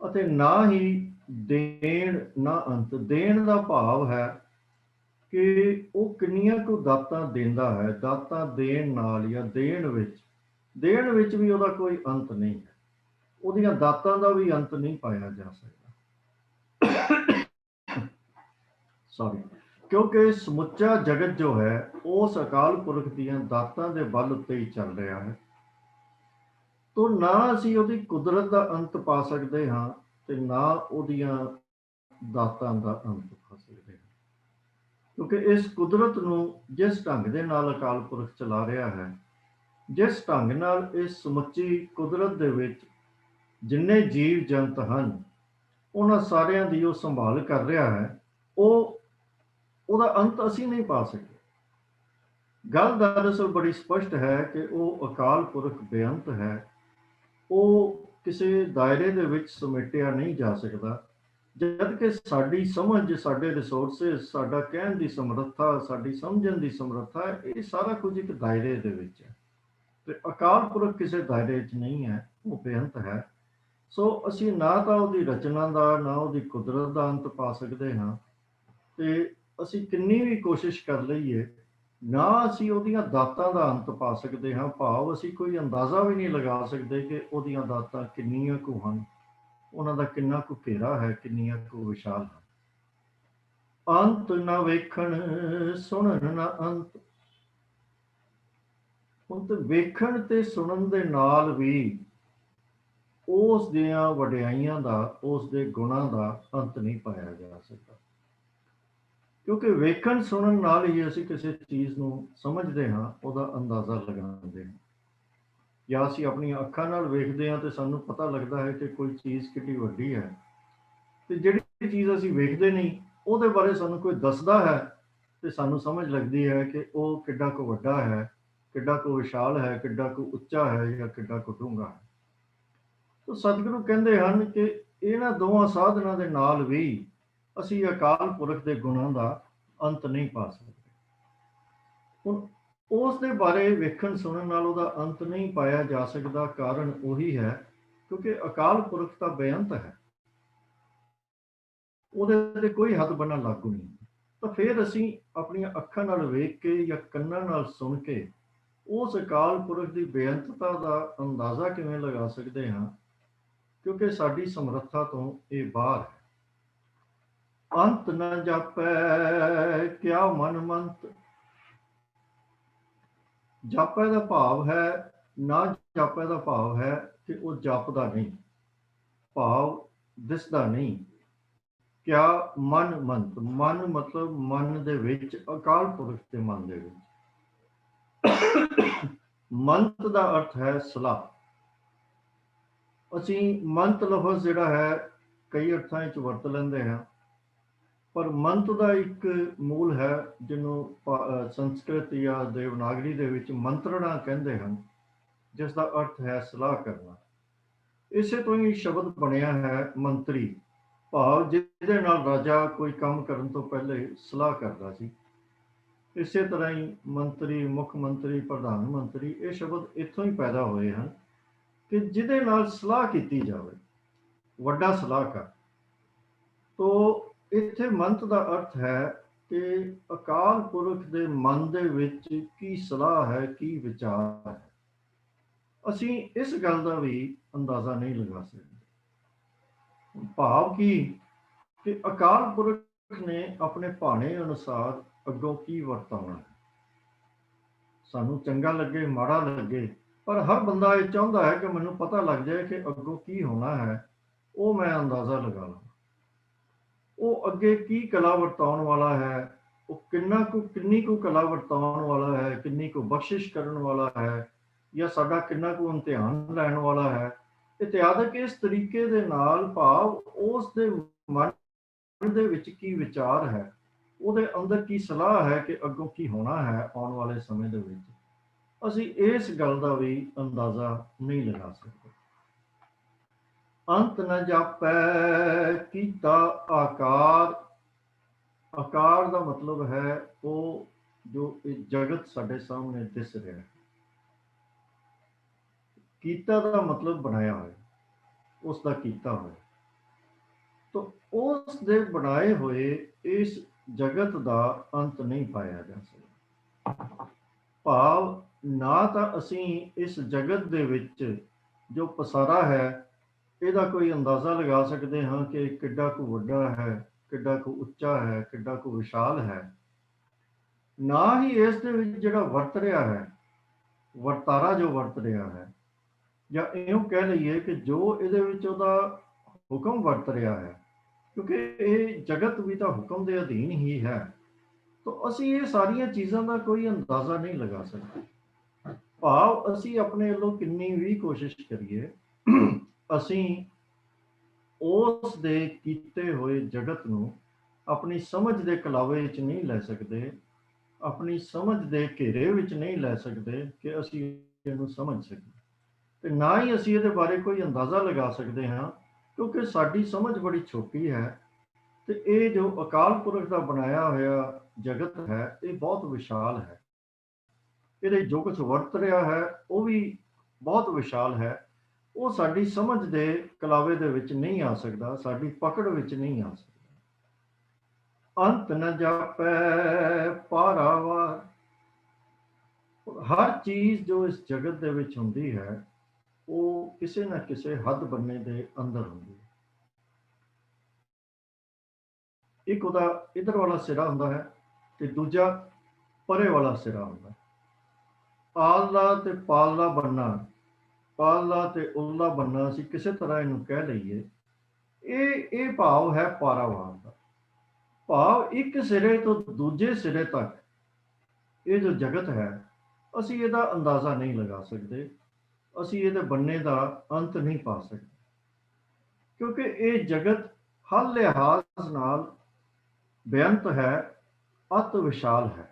ਅਤੇ ਨਾ ਹੀ ਦੇਣ ਨਾ ਅੰਤ। ਦੇਣ ਦਾ ਭਾਵ ਹੈ ਕਿ ਉਹ ਕਿੰਨੀਆਂ ਕੁ ਦਾਤਾਂ ਦਿੰਦਾ ਹੈ। ਦਾਤਾਂ ਦੇਣ ਨਾਲ ਜਾਂ ਦੇਣ ਵਿੱਚ ਵੀ ਉਹਦਾ ਕੋਈ ਅੰਤ ਨਹੀਂ ਹੈ, ਉਹਦੀਆਂ ਦਾਤਾਂ ਦਾ ਵੀ ਅੰਤ ਨਹੀਂ ਪਾਇਆ ਜਾ ਸਕਦਾ। ਕਿਉਂਕਿ ਸਮੁੱਚਾ ਜਗਤ ਜੋ ਹੈ ਉਸ ਅਕਾਲ ਪੁਰਖ ਦੀਆਂ ਦਾਤਾਂ ਦੇ ਬਲ ਉੱਤੇ ਹੀ ਚੱਲ ਰਿਹਾ ਹੈ। ਤੋ ਨਾ ਅਸੀਂ ਉਹਦੀ ਕੁਦਰਤ ਦਾ ਅੰਤ ਪਾ ਸਕਦੇ ਹਾਂ ਤੇ ਨਾ ਉਹਦੀਆਂ ਦਾਤਾਂ ਦਾ ਅੰਤ ਪਾ ਸਕਦੇ ਹਾਂ, ਕਿਉਂਕਿ ਇਸ ਕੁਦਰਤ ਨੂੰ ਜਿਸ ਢੰਗ ਦੇ ਨਾਲ ਅਕਾਲ ਪੁਰਖ ਚਲਾ ਰਿਹਾ ਹੈ, ਜਿਸ ਢੰਗ ਨਾਲ ਇਸ ਸਮੁੱਚੀ ਕੁਦਰਤ ਦੇ ਵਿੱਚ ਜਿੰਨੇ ਜੀਵ ਜੰਤ ਹਨ ਉਹਨਾਂ ਸਾਰਿਆਂ ਦੀ ਉਹ ਸੰਭਾਲ ਕਰ ਰਿਹਾ ਹੈ, ਉਹਦਾ ਅੰਤ ਅਸੀਂ ਨਹੀਂ ਪਾ ਸਕਦੇ। ਗੱਲ ਦਰਅਸਲ ਬੜੀ ਸਪਸ਼ਟ ਹੈ ਕਿ ਉਹ ਅਕਾਲ ਪੁਰਖ ਬੇਅੰਤ ਹੈ, ਉਹ ਕਿਸੇ ਦਾਇਰੇ ਦੇ ਵਿੱਚ ਸਮੇਟਿਆ ਨਹੀਂ ਜਾ ਸਕਦਾ। ਜਦ ਕਿ ਸਾਡੀ ਸਮਝ, ਸਾਡੇ ਰਿਸੋਰਸਿਸ, ਸਾਡਾ ਕਹਿਣ ਦੀ ਸਮਰੱਥਾ, ਸਾਡੀ ਸਮਝਣ ਦੀ ਸਮਰੱਥਾ, ਇਹ ਸਾਰਾ ਕੁਝ ਇੱਕ ਦਾਇਰੇ ਦੇ ਵਿੱਚ ਹੈ ਤੇ ਅਕਾਲ ਪੁਰਖ ਕਿਸੇ ਦਾਇਰੇ 'ਚ ਨਹੀਂ ਹੈ, ਉਹ ਬੇਅੰਤ ਹੈ। ਸੋ ਅਸੀਂ ਨਾ ਤਾਂ ਉਹਦੀ ਰਚਨਾ ਦਾ, ਨਾ ਉਹਦੀ ਕੁਦਰਤ ਦਾ ਅੰਤ ਪਾ ਸਕਦੇ ਹਾਂ, ਤੇ ਅਸੀਂ ਕਿੰਨੀ ਵੀ ਕੋਸ਼ਿਸ਼ ਕਰ ਲਈਏ, ਨਾ ਅਸੀਂ ਉਹਦੀਆਂ ਦਾਤਾਂ ਦਾ ਅੰਤ ਪਾ ਸਕਦੇ ਹਾਂ। ਭਾਵ ਅਸੀਂ ਕੋਈ ਅੰਦਾਜ਼ਾ ਵੀ ਨਹੀਂ ਲਗਾ ਸਕਦੇ ਕਿ ਉਹਦੀਆਂ ਦਾਤਾਂ ਕਿੰਨੀਆਂ ਕੁ ਹਨ, ਉਹਨਾਂ ਦਾ ਕਿੰਨਾ ਕੁ ਘੇਰਾ ਹੈ, ਕਿੰਨੀਆਂ ਕੁ ਵਿਸ਼ਾਲ ਹੈ। ਅੰਤ ਨਾ ਵੇਖਣ ਸੁਣਨ ਨਾ ਅੰਤ। ਹੁਣ ਤੇ ਵੇਖਣ ਤੇ ਸੁਣਨ ਦੇ ਨਾਲ ਵੀ ਉਸ ਦੀਆਂ ਵਡਿਆਈਆਂ ਦਾ, ਉਸ ਦੇ ਗੁਣਾਂ ਦਾ ਅੰਤ ਨਹੀਂ ਪਾਇਆ ਜਾ ਸਕਦਾ, ਕਿਉਂਕਿ ਵੇਖਣ ਸੁਣਨ ਨਾਲ ਹੀ ਅਸੀਂ ਕਿਸੇ ਚੀਜ਼ ਨੂੰ ਸਮਝਦੇ ਹਾਂ, ਉਹਦਾ ਅੰਦਾਜ਼ਾ ਲਗਾਉਂਦੇ ਹਾਂ। ਜਾਂ ਅਸੀਂ ਆਪਣੀਆਂ ਅੱਖਾਂ ਨਾਲ ਵੇਖਦੇ ਹਾਂ ਤੇ ਸਾਨੂੰ ਪਤਾ ਲੱਗਦਾ ਹੈ ਕਿ ਕੋਈ ਚੀਜ਼ ਕਿੰਨੀ ਵੱਡੀ ਹੈ, ਤੇ ਜਿਹੜੀ ਚੀਜ਼ ਅਸੀਂ ਵੇਖਦੇ ਨਹੀਂ ਉਹਦੇ ਬਾਰੇ ਸਾਨੂੰ ਕੋਈ ਦੱਸਦਾ ਹੈ ਤੇ ਸਾਨੂੰ ਸਮਝ ਲੱਗਦੀ ਹੈ ਕਿ ਉਹ ਕਿੱਡਾ ਕੁ ਵੱਡਾ ਹੈ, ਕਿੱਡਾ ਕੁ ਵਿਸ਼ਾਲ ਹੈ, ਕਿੱਡਾ ਕੁ ਉੱਚਾ ਹੈ ਜਾਂ ਕਿੱਡਾ ਕੁ ਡੂੰਘਾ ਹੈ। ਤਾਂ ਸਤਿਗੁਰੂ ਕਹਿੰਦੇ ਹਨ ਕਿ ਇਹਨਾਂ ਦੋਵਾਂ ਸਾਧਨਾਂ ਦੇ ਨਾਲ ਵੀ ਅਸੀਂ ਅਕਾਲ ਪੁਰਖ ਦੇ ਗੁਣਾਂ ਦਾ ਅੰਤ ਨਹੀਂ ਪਾ ਸਕਦੇ। ਹੁਣ ਉਸ ਦੇ ਬਾਰੇ ਵੇਖਣ ਸੁਣਨ ਨਾਲ ਉਹਦਾ ਅੰਤ ਨਹੀਂ ਪਾਇਆ ਜਾ ਸਕਦਾ, ਕਾਰਨ ਉਹੀ ਹੈ ਕਿਉਂਕਿ ਅਕਾਲ ਪੁਰਖ ਤਾਂ ਬੇਅੰਤ ਹੈ, ਉਹਦੇ ਤੇ ਕੋਈ ਹੱਦ ਬੰਨਾ ਲਾਗੂ ਨਹੀਂ। ਤਾਂ ਫਿਰ ਅਸੀਂ ਆਪਣੀਆਂ ਅੱਖਾਂ ਨਾਲ ਵੇਖ ਕੇ ਜਾਂ ਕੰਨਾਂ ਨਾਲ ਸੁਣ ਕੇ ਉਸ ਅਕਾਲ ਪੁਰਖ ਦੀ ਬੇਅੰਤਤਾ ਦਾ ਅੰਦਾਜ਼ਾ ਕਿਵੇਂ ਲਗਾ ਸਕਦੇ ਹਾਂ, ਕਿਉਂਕਿ ਸਾਡੀ ਸਮਰੱਥਾ ਤੋਂ ਇਹ ਬਾਹਰ ਹੈ। ਅੰਤ ਨਾ ਜਾਪੈ ਕਿਆ ਮਨ ਮੰਤ। ਜਾਪੈ ਦਾ ਭਾਵ ਹੈ, ਨਾ ਜਾਪੈ ਦਾ ਭਾਵ ਹੈ ਕਿ ਉਹ ਜਾਪਦਾ ਨਹੀਂ, ਭਾਵ ਦਿਸਦਾ ਨਹੀਂ। ਕਿਆ ਮਨ ਮੰਤ, ਮਨ ਮਤਲਬ ਮਨ ਦੇ ਵਿੱਚ, ਅਕਾਲ ਪੁਰਖ ਦੇ ਮਨ ਦੇ ਵਿੱਚ। ਮੰਤ ਦਾ ਅਰਥ ਹੈ ਸਲਾਹ। ਅਸੀਂ ਮੰਤ ਲਫ਼ਜ਼ ਜਿਹੜਾ ਹੈ ਕਈ ਅਰਥਾਂ ਵਿੱਚ ਵਰਤ ਲੈਂਦੇ ਹਾਂ, ਪਰ ਮੰਤ ਦਾ ਇੱਕ ਮੂਲ ਹੈ ਜਿਹਨੂੰ ਸੰਸਕ੍ਰਿਤ ਜਾਂ ਦੇਵਨਾਗਰੀ ਦੇ ਵਿੱਚ ਮੰਤਰਣਾ ਕਹਿੰਦੇ ਹਨ, ਜਿਸ ਦਾ ਅਰਥ ਹੈ ਸਲਾਹ ਕਰਨਾ। ਇਸੇ ਤੋਂ ਹੀ ਸ਼ਬਦ ਬਣਿਆ ਹੈ ਮੰਤਰੀ, ਭਾਵ ਜਿਹਦੇ ਨਾਲ ਰਾਜਾ ਕੋਈ ਕੰਮ ਕਰਨ ਤੋਂ ਪਹਿਲੇ ਸਲਾਹ ਕਰਦਾ ਸੀ। ਇਸੇ ਤਰ੍ਹਾਂ ਹੀ ਮੰਤਰੀ, ਮੁੱਖ ਮੰਤਰੀ, ਪ੍ਰਧਾਨ ਮੰਤਰੀ, ਇਹ ਸ਼ਬਦ ਇੱਥੋਂ ਹੀ ਪੈਦਾ ਹੋਏ ਹਨ ਕਿ ਜਿਹਦੇ ਨਾਲ ਸਲਾਹ ਕੀਤੀ ਜਾਵੇ, ਵੱਡਾ ਸਲਾਹਕਾਰ। ਤੋ ਇੱਥੇ ਮੰਤ ਦਾ ਅਰਥ ਹੈ ਕਿ ਅਕਾਲ ਪੁਰਖ ਦੇ ਮਨ ਦੇ ਵਿੱਚ ਕੀ ਸਲਾਹ ਹੈ, ਕੀ ਵਿਚਾਰ ਹੈ। ਅਸੀਂ ਇਸ ਗੱਲ ਦਾ ਵੀ ਅੰਦਾਜ਼ਾ ਨਹੀਂ ਲਗਾ ਸਕਦੇ। ਭਾਵ ਕਿ ਅਕਾਲ ਪੁਰਖ ਨੇ ਆਪਣੇ ਭਾਣੇ ਅਨੁਸਾਰ ਅੱਗੋਂ ਕੀ ਵਰਤਾਉਣਾ ਹੈ। ਸਾਨੂੰ ਚੰਗਾ ਲੱਗੇ, ਮਾੜਾ ਲੱਗੇ, ਪਰ ਹਰ ਬੰਦਾ ਇਹ ਚਾਹੁੰਦਾ ਹੈ ਕਿ ਮੈਨੂੰ ਪਤਾ ਲੱਗ ਜਾਏ ਕਿ ਅੱਗੋਂ ਕੀ ਹੋਣਾ ਹੈ, ਉਹ ਮੈਂ ਅੰਦਾਜ਼ਾ ਲਗਾ ਲਵਾਂ। ਉਹ ਅੱਗੇ ਕੀ ਕਲਾ ਵਰਤਾਉਣ ਵਾਲਾ ਹੈ, ਉਹ ਕਿੰਨੀ ਕੁ ਕਲਾ ਵਰਤਾਉਣ ਵਾਲਾ ਹੈ, ਕਿੰਨੀ ਕੁ ਬਖਸ਼ਿਸ਼ ਕਰਨ ਵਾਲਾ ਹੈ, ਜਾਂ ਸਾਡਾ ਕਿੰਨਾ ਕੁ ਇਮਤਿਹਾਨ ਲੈਣ ਵਾਲਾ ਹੈ, ਇਤਿਆਦਿਕ। ਇਸ ਤਰੀਕੇ ਦੇ ਨਾਲ, ਭਾਵ ਉਸ ਦੇ ਮਨ ਦੇ ਵਿੱਚ ਕੀ ਵਿਚਾਰ ਹੈ, ਉਹਦੇ ਅੰਦਰ ਕੀ ਸਲਾਹ ਹੈ ਕਿ ਅੱਗੋਂ ਕੀ ਹੋਣਾ ਹੈ ਆਉਣ ਵਾਲੇ ਸਮੇਂ ਦੇ ਵਿੱਚ, ਅਸੀਂ ਇਸ ਗੱਲ ਦਾ ਵੀ ਅੰਦਾਜ਼ਾ ਨਹੀਂ ਲਗਾ ਸਕਦੇ। ਅੰਤ ਨ ਜਾਪੈ ਕੀਤਾ ਆਕਾਰ। ਆਕਾਰ ਦਾ ਮਤਲਬ ਹੈ ਉਹ ਜੋ ਇਹ ਜਗਤ ਸਾਡੇ ਸਾਹਮਣੇ ਦਿਸ ਰਿਹਾ ਹੈ। ਕੀਤਾ ਦਾ ਮਤਲਬ ਬਣਾਇਆ ਹੋਇਆ, ਉਸ ਦਾ ਕੀਤਾ ਹੋਇਆ। ਤਾਂ ਉਸ ਦੇ ਬਣਾਏ ਹੋਏ ਇਸ ਜਗਤ ਦਾ ਅੰਤ ਨਹੀਂ ਪਾਇਆ ਜਾ ਸਕਦਾ। ਭਾਵ ਨਾ ਤਾਂ ਅਸੀਂ ਇਸ ਜਗਤ ਦੇ ਵਿੱਚ ਜੋ ਪਸਾਰਾ ਹੈ ਇਹਦਾ ਕੋਈ ਅੰਦਾਜ਼ਾ ਲਗਾ ਸਕਦੇ ਹਾਂ ਕਿ ਕਿੱਡਾ ਕੁ ਵੱਡਾ ਹੈ, ਕਿੱਡਾ ਕੁ ਉੱਚਾ ਹੈ, ਕਿੱਡਾ ਕੁ ਵਿਸ਼ਾਲ ਹੈ। ਨਾ ਹੀ ਇਸ ਦੇ ਵਿੱਚ ਜਿਹੜਾ ਵਰਤ ਰਿਹਾ ਹੈ, ਵਰਤਾਰਾ ਜੋ ਵਰਤ ਰਿਹਾ ਹੈ, ਜਾਂ ਇਉਂ ਕਹਿ ਲਈਏ ਕਿ ਜੋ ਇਹਦੇ ਵਿੱਚ ਉਹਦਾ ਹੁਕਮ ਵਰਤ ਰਿਹਾ ਹੈ, ਕਿਉਂਕਿ ਇਹ ਜਗਤ ਵੀ ਤਾਂ ਹੁਕਮ ਦੇ ਅਧੀਨ ਹੀ ਹੈ, ਤਾਂ ਅਸੀਂ ਇਹ ਸਾਰੀਆਂ ਚੀਜ਼ਾਂ ਦਾ ਕੋਈ ਅੰਦਾਜ਼ਾ ਨਹੀਂ ਲਗਾ ਸਕਦੇ। ਭਾਵ ਅਸੀਂ ਆਪਣੇ ਵੱਲੋਂ ਕਿੰਨੀ ਵੀ ਕੋਸ਼ਿਸ਼ ਕਰੀਏ, ਅਸੀਂ ਉਸ ਦੇ ਕੀਤੇ ਹੋਏ ਜਗਤ ਨੂੰ ਆਪਣੀ ਸਮਝ ਦੇ ਕਲਾਵੇ ਵਿੱਚ ਨਹੀਂ ਲੈ ਸਕਦੇ, ਆਪਣੀ ਸਮਝ ਦੇ ਘੇਰੇ ਵਿੱਚ ਨਹੀਂ ਲੈ ਸਕਦੇ ਕਿ ਅਸੀਂ ਇਹਨੂੰ ਸਮਝ ਸਕੀਏ, ਤੇ ਨਾ ਹੀ ਅਸੀਂ ਇਹਦੇ ਬਾਰੇ ਕੋਈ ਅੰਦਾਜ਼ਾ ਲਗਾ ਸਕਦੇ ਹਾਂ, ਕਿਉਂਕਿ ਸਾਡੀ ਸਮਝ ਬੜੀ ਛੋਟੀ ਹੈ। ਤੇ ਇਹ ਜੋ ਅਕਾਲ ਪੁਰਖ ਦਾ ਬਣਾਇਆ ਹੋਇਆ ਜਗਤ ਹੈ, ਇਹ ਬਹੁਤ ਵਿਸ਼ਾਲ ਹੈ। ਇਹਦੇ ਜੋ ਕੁਝ ਵਰਤ ਰਿਹਾ ਹੈ ਉਹ ਵੀ ਬਹੁਤ ਵਿਸ਼ਾਲ ਹੈ। ਉਹ ਸਾਡੀ ਸਮਝ ਦੇ ਕਲਾਵੇ ਦੇ ਵਿੱਚ ਨਹੀਂ ਆ ਸਕਦਾ, ਸਾਡੀ ਪਕੜ ਵਿੱਚ ਨਹੀਂ ਆ ਸਕਦਾ। ਅੰਤ ਨ ਜਾਪੈ ਪਾਰਾਵਾਰ। ਹਰ ਚੀਜ਼ ਜੋ ਇਸ ਜਗਤ ਦੇ ਵਿੱਚ ਹੁੰਦੀ ਹੈ, ਉਹ ਕਿਸੇ ਨਾ ਕਿਸੇ ਹੱਦ ਬੰਨੇ ਦੇ ਅੰਦਰ ਹੁੰਦੀ ਹੈ। ਇੱਕ ਉਹਦਾ ਇਧਰ ਵਾਲਾ ਸਿਰਾ ਹੁੰਦਾ ਹੈ ਤੇ ਦੂਜਾ ਪਰੇ ਵਾਲਾ ਸਿਰਾ ਹੁੰਦਾ ਹੈ। ਆਲਦਾ ਤੇ ਪਾਲਦਾ ਬੰਨਾ, ਪਾਲਦਾ ਤੇ ਉੱਲਾ ਬੰਨਾ, ਅਸੀਂ ਕਿਸੇ ਤਰ੍ਹਾਂ ਇਹਨੂੰ ਕਹਿ ਲਈਏ, ਇਹ ਭਾਵ ਹੈ ਪਾਰਾਵਾਰ ਦਾ। ਭਾਵ ਇੱਕ ਸਿਰੇ ਤੋਂ ਦੂਜੇ ਸਿਰੇ ਤੱਕ ਇਹ ਜੋ ਜਗਤ ਹੈ, ਅਸੀਂ ਇਹਦਾ ਅੰਦਾਜ਼ਾ ਨਹੀਂ ਲਗਾ ਸਕਦੇ, ਅਸੀਂ ਇਹਦੇ ਬੰਨੇ ਦਾ ਅੰਤ ਨਹੀਂ ਪਾ ਸਕਦੇ, ਕਿਉਂਕਿ ਇਹ ਜਗਤ ਹਰ ਲਿਹਾਜ਼ ਨਾਲ ਬੇਅੰਤ ਹੈ, ਅਤ ਵਿਸ਼ਾਲ ਹੈ।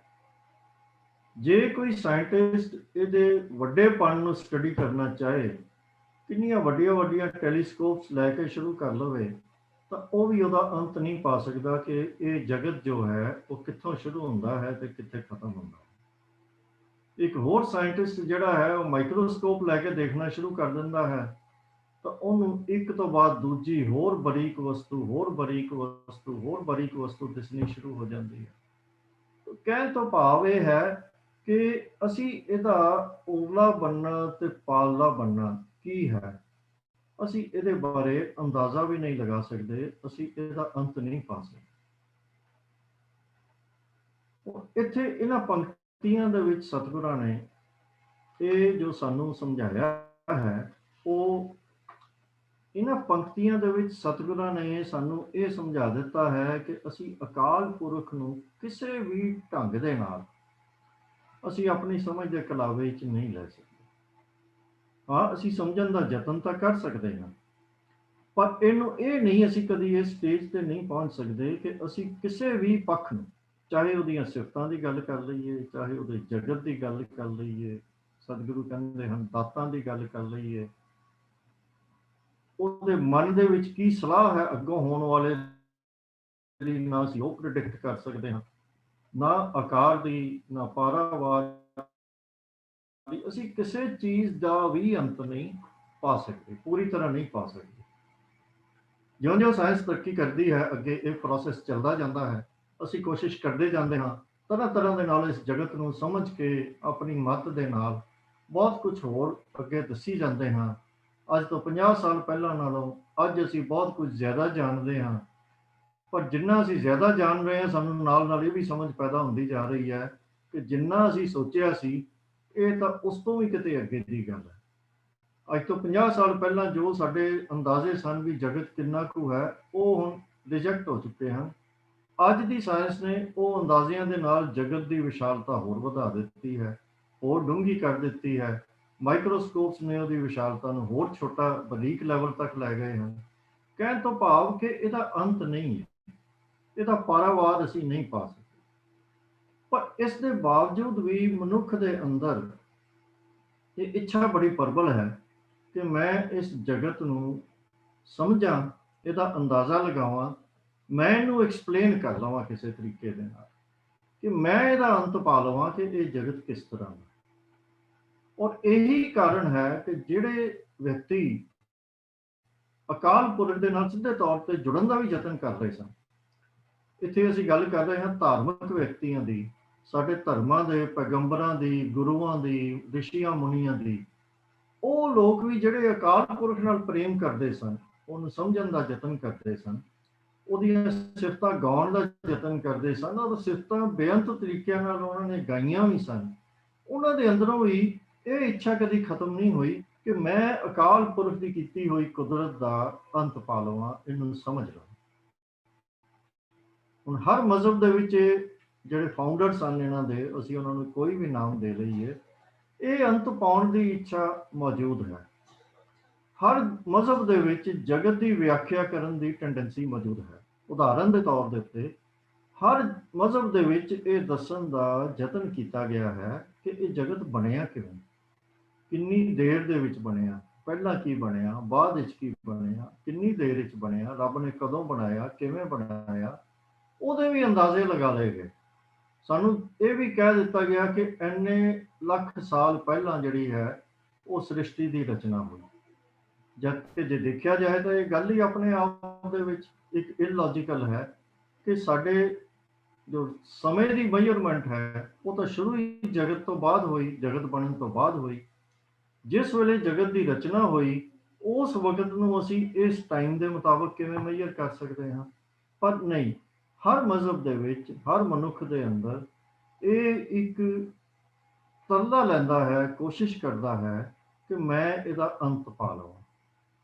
ਜੇ ਕੋਈ ਸਾਇੰਟਿਸਟ ਇਹਦੇ ਵੱਡੇਪਣ ਨੂੰ ਸਟੱਡੀ ਕਰਨਾ ਚਾਹੇ, ਕਿੰਨੀਆਂ ਵੱਡੀਆਂ ਵੱਡੀਆਂ ਟੈਲੀਸਕੋਪਸ ਲੈ ਕੇ ਸ਼ੁਰੂ ਕਰ ਲਵੇ, ਤਾਂ ਉਹ ਵੀ ਉਹਦਾ ਅੰਤ ਨਹੀਂ ਪਾ ਸਕਦਾ ਕਿ ਇਹ ਜਗਤ ਜੋ ਹੈ ਉਹ ਕਿੱਥੋਂ ਸ਼ੁਰੂ ਹੁੰਦਾ ਹੈ ਤੇ ਕਿੱਥੇ ਖਤਮ ਹੁੰਦਾ ਹੈ। ਇੱਕ ਹੋਰ ਸਾਇੰਟਿਸਟ ਜਿਹੜਾ ਹੈ, ਉਹ ਮਾਈਕਰੋਸਕੋਪ ਲੈ ਕੇ ਦੇਖਣਾ ਸ਼ੁਰੂ ਕਰ ਦਿੰਦਾ ਹੈ, ਤਾਂ ਉਹਨੂੰ ਇੱਕ ਤੋਂ ਬਾਅਦ ਦੂਜੀ ਹੋਰ ਬਰੀਕ ਵਸਤੂ, ਹੋਰ ਬਰੀਕ ਵਸਤੂ, ਹੋਰ ਬਰੀਕ ਵਸਤੂ ਦਿਸਣੀ ਸ਼ੁਰੂ ਹੋ ਜਾਂਦੀ ਹੈ। ਕਹਿਣ ਤੋਂ ਭਾਵ ਇਹ ਹੈ ਕਿ ਅਸੀਂ ਇਹਦਾ ਉਰਲਾ ਬੰਨਾ ਤੇ ਪਾਲਦਾ ਬੰਨਾ ਕੀ ਹੈ, ਅਸੀਂ ਇਹਦੇ ਬਾਰੇ ਅੰਦਾਜ਼ਾ ਵੀ ਨਹੀਂ ਲਗਾ ਸਕਦੇ, ਅਸੀਂ ਇਹਦਾ ਅੰਤ ਨਹੀਂ ਪਾ ਸਕਦੇ। ਇੱਥੇ ਇਹਨਾਂ ਪੰਕਤੀਆਂ ਦੇ ਵਿੱਚ ਸਤਿਗੁਰਾਂ ਨੇ ਇਹ ਜੋ ਸਾਨੂੰ ਸਮਝਾਇਆ ਹੈ, ਉਹ ਇਹਨਾਂ ਪੰਕਤੀਆਂ ਦੇ ਵਿੱਚ ਸਤਿਗੁਰਾਂ ਨੇ ਸਾਨੂੰ ਇਹ ਸਮਝਾ ਦਿੱਤਾ ਹੈ ਕਿ ਅਸੀਂ ਅਕਾਲ ਪੁਰਖ ਨੂੰ ਕਿਸੇ ਵੀ ਢੰਗ ਦੇ ਨਾਲ ਅਸੀਂ ਆਪਣੀ ਸਮਝ ਦੇ ਕਲਾਵੇ ਵਿੱਚ ਨਹੀਂ ਲੈ ਸਕਦੇ। ਹਾਂ, ਅਸੀਂ ਸਮਝਣ ਦਾ ਯਤਨ ਤਾਂ ਕਰ ਸਕਦੇ ਹਾਂ, ਪਰ ਇਹਨੂੰ ਇਹ ਨਹੀਂ, ਅਸੀਂ ਕਦੀ ਇਸ ਸਟੇਜ ਤੇ ਨਹੀਂ ਪਹੁੰਚ ਸਕਦੇ ਕਿ ਅਸੀਂ ਕਿਸੇ ਵੀ ਪੱਖ ਨੂੰ, ਚਾਹੇ ਉਹਦੀਆਂ ਸਿਫਤਾਂ ਦੀ ਗੱਲ ਕਰ ਲਈਏ, ਚਾਹੇ ਉਹਦੇ ਜਗਤ ਦੀ ਗੱਲ ਕਰ ਲਈਏ, ਸਤਿਗੁਰੂ ਕਹਿੰਦੇ ਹਨ ਦਾਤਾਂ ਦੀ ਗੱਲ ਕਰ ਲਈਏ, ਉਹਦੇ ਮਨ ਦੇ ਵਿੱਚ ਕੀ ਸਲਾਹ ਹੈ ਅੱਗੋਂ ਹੋਣ ਵਾਲੇ ਦੀ, ਨਾ ਅਸੀਂ ਉਹ ਪ੍ਰਿਡਿਕਟ ਕਰ ਸਕਦੇ ਹਾਂ, ਨਾ ਆਕਾਰ ਦੀ, ਨਾ ਪਾਰਾਵਾਰ ਦੀ, ਅਸੀਂ ਕਿਸੇ ਚੀਜ਼ ਦਾ ਵੀ ਅੰਤ ਨਹੀਂ ਪਾ ਸਕਦੇ, ਪੂਰੀ ਤਰ੍ਹਾਂ ਨਹੀਂ ਪਾ ਸਕਦੇ। ਜਿਉਂ-ਜਿਉਂ ਸਾਇੰਸ ਤਰੱਕੀ ਕਰਦੀ ਹੈ, ਅੱਗੇ ਇਹ ਪ੍ਰੋਸੈਸ ਚੱਲਦਾ ਜਾਂਦਾ ਹੈ, ਅਸੀਂ ਕੋਸ਼ਿਸ਼ ਕਰਦੇ ਜਾਂਦੇ ਹਾਂ ਤਰ੍ਹਾਂ ਤਰ੍ਹਾਂ ਦੇ ਨਾਲ ਇਸ ਜਗਤ ਨੂੰ ਸਮਝ ਕੇ ਆਪਣੀ ਮੱਤ ਦੇ ਨਾਲ ਬਹੁਤ ਕੁਝ ਹੋਰ ਅੱਗੇ ਦੱਸੀ ਜਾਂਦੇ ਹਾਂ। ਅੱਜ ਤੋਂ 50 ਸਾਲ ਪਹਿਲਾਂ ਨਾਲੋਂ ਅੱਜ ਅਸੀਂ ਬਹੁਤ ਕੁਝ ਜ਼ਿਆਦਾ ਜਾਣਦੇ ਹਾਂ, ਪਰ ਜਿੰਨਾ ਅਸੀਂ ਜ਼ਿਆਦਾ ਜਾਣ ਰਹੇ ਹਾਂ, ਸਾਨੂੰ ਨਾਲ ਨਾਲ ਇਹ ਵੀ ਸਮਝ ਪੈਦਾ ਹੁੰਦੀ ਜਾ ਰਹੀ ਹੈ ਕਿ ਜਿੰਨਾ ਅਸੀਂ ਸੋਚਿਆ ਸੀ, ਇਹ ਤਾਂ ਉਸ ਤੋਂ ਵੀ ਕਿਤੇ ਅੱਗੇ ਦੀ ਗੱਲ ਹੈ। ਅੱਜ ਤੋਂ 50 ਸਾਲ ਪਹਿਲਾਂ ਜੋ ਸਾਡੇ ਅੰਦਾਜ਼ੇ ਸਨ ਵੀ ਜਗਤ ਕਿੰਨਾ ਕੁ ਹੈ, ਉਹ ਹੁਣ ਰਿਜੈਕਟ ਹੋ ਚੁੱਕੇ ਹਨ। ਅੱਜ ਦੀ ਸਾਇੰਸ ਨੇ ਉਹ ਅੰਦਾਜ਼ਿਆਂ ਦੇ ਨਾਲ ਜਗਤ ਦੀ ਵਿਸ਼ਾਲਤਾ ਹੋਰ ਵਧਾ ਦਿੱਤੀ ਹੈ, ਹੋਰ ਡੂੰਘੀ ਕਰ ਦਿੱਤੀ ਹੈ। ਮਾਈਕਰੋਸਕੋਪਸ ਨੇ ਉਹਦੀ ਵਿਸ਼ਾਲਤਾ ਨੂੰ ਹੋਰ ਛੋਟਾ ਬਰੀਕ ਲੈਵਲ ਤੱਕ ਲੈ ਗਏ ਹਨ। ਕਹਿਣ ਤੋਂ ਭਾਵ ਕਿ ਇਹਦਾ ਅੰਤ ਨਹੀਂ ਹੈ, ਇਹਦਾ ਪਾਰਾਵਾਰ ਅਸੀਂ ਨਹੀਂ ਪਾ ਸਕਦੇ। ਪਰ ਇਸ ਦੇ ਬਾਵਜੂਦ ਵੀ ਮਨੁੱਖ ਦੇ ਅੰਦਰ ਇਹ ਇੱਛਾ ਬੜੀ ਪ੍ਰਬਲ ਹੈ ਕਿ ਮੈਂ ਇਸ ਜਗਤ ਨੂੰ ਸਮਝਾਂ, ਇਹਦਾ ਅੰਦਾਜ਼ਾ ਲਗਾਵਾਂ, ਮੈਂ ਇਹਨੂੰ ਐਕਸਪਲੇਨ ਕਰ ਲਵਾਂ ਕਿਸੇ ਤਰੀਕੇ ਦੇ ਨਾਲ, ਕਿ ਮੈਂ ਇਹਦਾ ਅੰਤ ਪਾ ਲਵਾਂ ਕਿ ਇਹ ਜਗਤ ਕਿਸ ਤਰ੍ਹਾਂ ਦਾ। ਔਰ ਇਹੀ ਕਾਰਨ ਹੈ ਕਿ ਜਿਹੜੇ ਵਿਅਕਤੀ ਅਕਾਲ ਪੁਰਖ ਦੇ ਨਾਲ ਸਿੱਧੇ ਤੌਰ ਤੇ ਜੁੜਨ ਦਾ ਵੀ ਯਤਨ ਕਰ ਰਹੇ ਸਨ, ਇੱਥੇ ਅਸੀਂ ਗੱਲ ਕਰ ਰਹੇ ਹਾਂ ਧਾਰਮਿਕ ਵਿਅਕਤੀਆਂ ਦੀ, ਸਾਡੇ ਧਰਮਾਂ ਦੇ ਪੈਗੰਬਰਾਂ ਦੀ, ਗੁਰੂਆਂ ਦੀ, ਰਿਸ਼ੀਆਂ ਮੁਨੀਆਂ ਦੀ, ਉਹ ਲੋਕ ਵੀ ਜਿਹੜੇ ਅਕਾਲ ਪੁਰਖ ਨਾਲ ਪ੍ਰੇਮ ਕਰਦੇ ਸਨ, ਉਹਨੂੰ ਸਮਝਣ ਦਾ ਯਤਨ ਕਰਦੇ ਸਨ, ਉਹਦੀਆਂ ਸਿਫਤਾਂ ਗਾਉਣ ਦਾ ਯਤਨ ਕਰਦੇ ਸਨ, ਔਰ ਸਿਫਤਾਂ ਬੇਅੰਤ ਤਰੀਕਿਆਂ ਨਾਲ ਉਹਨਾਂ ਨੇ ਗਾਈਆਂ ਵੀ ਸਨ। ਉਹਨਾਂ ਦੇ ਅੰਦਰੋਂ ਵੀ ਇਹ ਇੱਛਾ ਕਦੀ ਖਤਮ ਨਹੀਂ ਹੋਈ ਕਿ ਮੈਂ ਅਕਾਲ ਪੁਰਖ ਦੀ ਕੀਤੀ ਹੋਈ ਕੁਦਰਤ ਦਾ ਅੰਤ ਪਾ ਲਵਾਂ, ਇਹਨੂੰ ਸਮਝ ਲਵਾਂ। ਹੁਣ ਹਰ ਮਜ਼ਹਬ ਦੇ ਵਿੱਚ ਜਿਹੜੇ ਫਾਊਂਡਰ ਸਨ ਇਹਨਾਂ ਦੇ, ਅਸੀਂ ਉਹਨਾਂ ਨੂੰ ਕੋਈ ਵੀ ਨਾਮ ਦੇ ਲਈਏ, ਇਹ ਅੰਤ ਪਾਉਣ ਦੀ ਇੱਛਾ ਮੌਜੂਦ ਹੈ। ਹਰ ਮਜ਼ਹਬ ਦੇ ਵਿੱਚ ਜਗਤ ਦੀ ਵਿਆਖਿਆ ਕਰਨ ਦੀ ਟੈਂਡੈਂਸੀ ਮੌਜੂਦ ਹੈ। ਉਦਾਹਰਨ ਦੇ ਤੌਰ ਦੇ ਉੱਤੇ ਹਰ ਮਜ਼ਹਬ ਦੇ ਵਿੱਚ ਇਹ ਦੱਸਣ ਦਾ ਯਤਨ ਕੀਤਾ ਗਿਆ ਹੈ ਕਿ ਇਹ ਜਗਤ ਬਣਿਆ ਕਿਵੇਂ, ਕਿੰਨੀ ਦੇਰ ਦੇ ਵਿੱਚ ਬਣਿਆ, ਪਹਿਲਾਂ ਕੀ ਬਣਿਆ, ਬਾਅਦ ਵਿੱਚ ਕੀ ਬਣਿਆ, ਕਿੰਨੀ ਦੇਰ ਵਿੱਚ ਬਣਿਆ, ਰੱਬ ਨੇ ਕਦੋਂ ਬਣਾਇਆ, ਕਿਵੇਂ ਬਣਾਇਆ, ਉਹਦੇ ਵੀ ਅੰਦਾਜ਼ੇ ਲਗਾ ਲਏ ਗਏ। ਸਾਨੂੰ ਇਹ ਵੀ ਕਹਿ ਦਿੱਤਾ ਗਿਆ ਕਿ ਇੰਨੇ ਲੱਖ ਸਾਲ ਪਹਿਲਾਂ ਜਿਹੜੀ ਹੈ ਉਹ ਸ੍ਰਿਸ਼ਟੀ ਦੀ ਰਚਨਾ ਹੋਈ। ਜਦ ਕਿ ਜੇ ਦੇਖਿਆ ਜਾਏ ਤਾਂ ਇਹ ਗੱਲ ਹੀ ਆਪਣੇ ਆਪ ਦੇ ਵਿੱਚ ਇੱਕ ਇਲੌਜੀਕਲ ਹੈ ਕਿ ਸਾਡੇ ਜੋ ਸਮੇਂ ਦੀ ਮੈਜ਼ਰਮੈਂਟ ਹੈ ਉਹ ਤਾਂ ਸ਼ੁਰੂ ਹੀ ਜਗਤ ਤੋਂ ਬਾਅਦ ਹੋਈ, ਜਗਤ ਬਣਨ ਤੋਂ ਬਾਅਦ ਹੋਈ। ਜਿਸ ਵੇਲੇ ਜਗਤ ਦੀ ਰਚਨਾ ਹੋਈ ਉਸ ਵਕਤ ਨੂੰ ਅਸੀਂ ਇਸ ਟਾਈਮ ਦੇ ਮੁਤਾਬਕ ਕਿਵੇਂ ਮੈਜ਼ਰ ਕਰ ਸਕਦੇ ਹਾਂ? ਪਰ ਨਹੀਂ, ਹਰ ਮਜ਼ਹਬ ਦੇ ਵਿੱਚ ਹਰ ਮਨੁੱਖ ਦੇ ਅੰਦਰ ਇਹ ਇੱਕ ਤਰਲਾ ਲੈਂਦਾ ਹੈ, ਕੋਸ਼ਿਸ਼ ਕਰਦਾ ਹੈ ਕਿ ਮੈਂ ਇਹਦਾ ਅੰਤ ਪਾ ਲਵਾਂ।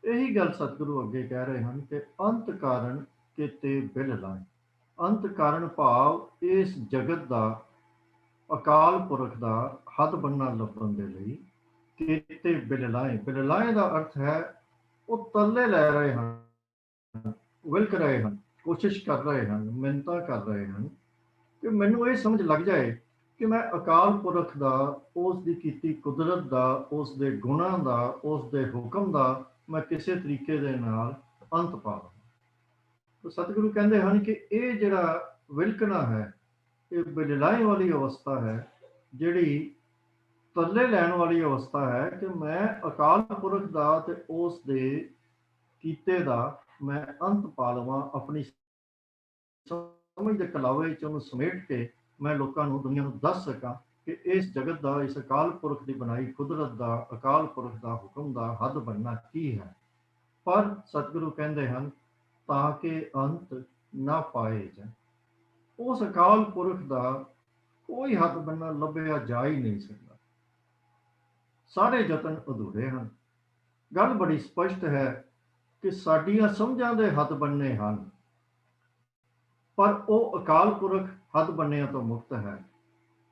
ਇਹੀ ਗੱਲ ਸਤਿਗੁਰੂ ਅੱਗੇ ਕਹਿ ਰਹੇ ਹਨ ਕਿ ਅੰਤ ਕਾਰਨ ਕਿਤੇ ਬਿਲ ਲਾਏ। ਅੰਤ ਕਾਰਨ ਭਾਵ ਇਸ ਜਗਤ ਦਾ, ਅਕਾਲ ਪੁਰਖ ਦਾ ਹੱਦ ਬੰਨਾ ਲੱਭਣ ਦੇ ਲਈ ਕਿਤੇ ਬਿਲ ਲਾਏ। ਬਿਲ ਲਾਏ ਦਾ ਅਰਥ ਹੈ ਉਹ ਤਰਲੇ ਲੈ ਰਹੇ ਹਨ, ਵਿਲਕ ਰਹੇ ਹਨ, ਕੋਸ਼ਿਸ਼ ਕਰ ਰਹੇ ਹਨ, ਮਿਹਨਤਾਂ ਕਰ ਰਹੇ ਹਨ ਕਿ ਮੈਨੂੰ ਇਹ ਸਮਝ ਲੱਗ ਜਾਏ ਕਿ ਮੈਂ ਅਕਾਲ ਪੁਰਖ ਦਾ, ਉਸ ਦੀ ਕੀਤੀ ਕੁਦਰਤ ਦਾ, ਉਸ ਦੇ ਗੁਣਾਂ ਦਾ, ਉਸ ਦੇ ਹੁਕਮ ਦਾ ਮੈਂ ਕਿਸੇ ਤਰੀਕੇ ਦੇ ਨਾਲ ਅੰਤ ਪਾ ਲਵਾਂ। ਤਾਂ ਸਤਿਗੁਰੂ ਕਹਿੰਦੇ ਹਨ ਕਿ ਇਹ ਜਿਹੜਾ ਵਿਲਕਣਾ ਹੈ, ਇਹ ਬਿਲਲਾਏ ਵਾਲੀ ਅਵਸਥਾ ਹੈ, ਜਿਹੜੀ ਤਰਲੇ ਲੈਣ ਵਾਲੀ ਅਵਸਥਾ ਹੈ ਕਿ ਮੈਂ ਅਕਾਲ ਪੁਰਖ ਦਾ ਤੇ ਉਸ ਦੇ ਕੀਤੇ ਦਾ ਮੈਂ ਅੰਤ ਪਾ ਲਵਾਂ। ਆਪਣੀ ਸਮਝ ਦੇ ਕਲਾਵੇ ਚ ਉਹਨੂੰ ਸਮੇਟ ਕੇ ਮੈਂ ਲੋਕਾਂ ਨੂੰ, ਦੁਨੀਆ ਨੂੰ ਦੱਸ ਸਕਾਂ ਕਿ ਇਸ ਜਗਤ ਦਾ, ਇਸ ਅਕਾਲ ਪੁਰਖ ਦੀ ਬਣਾਈ ਕੁਦਰਤ ਦਾ, ਅਕਾਲ ਪੁਰਖ ਦਾ ਹੁਕਮ ਦਾ ਹੱਦ ਬਣਨਾ ਕੀ ਹੈ। ਪਰ ਸਤਿਗੁਰੂ ਕਹਿੰਦੇ ਹਨ ਤਾਂ ਕਿ ਅੰਤ ਨਾ ਪਾਏ ਜਾਏ। ਉਸ ਅਕਾਲ ਪੁਰਖ ਦਾ ਕੋਈ ਹੱਦ ਬੰਨਾ ਲੱਭਿਆ ਜਾ ਹੀ ਨਹੀਂ ਸਕਦਾ। ਸਾਰੇ ਯਤਨ ਅਧੂਰੇ ਹਨ। ਗੱਲ ਬੜੀ ਸਪਸ਼ਟ ਹੈ ਕਿ ਸਾਡੀਆਂ ਸਮਝਾਂ ਦੇ ਹੱਦ ਬੰਨੇ ਹਨ, ਪਰ ਉਹ ਅਕਾਲ ਪੁਰਖ ਹੱਦ ਬੰਨਿਆਂ ਤੋਂ ਮੁਕਤ ਹੈ।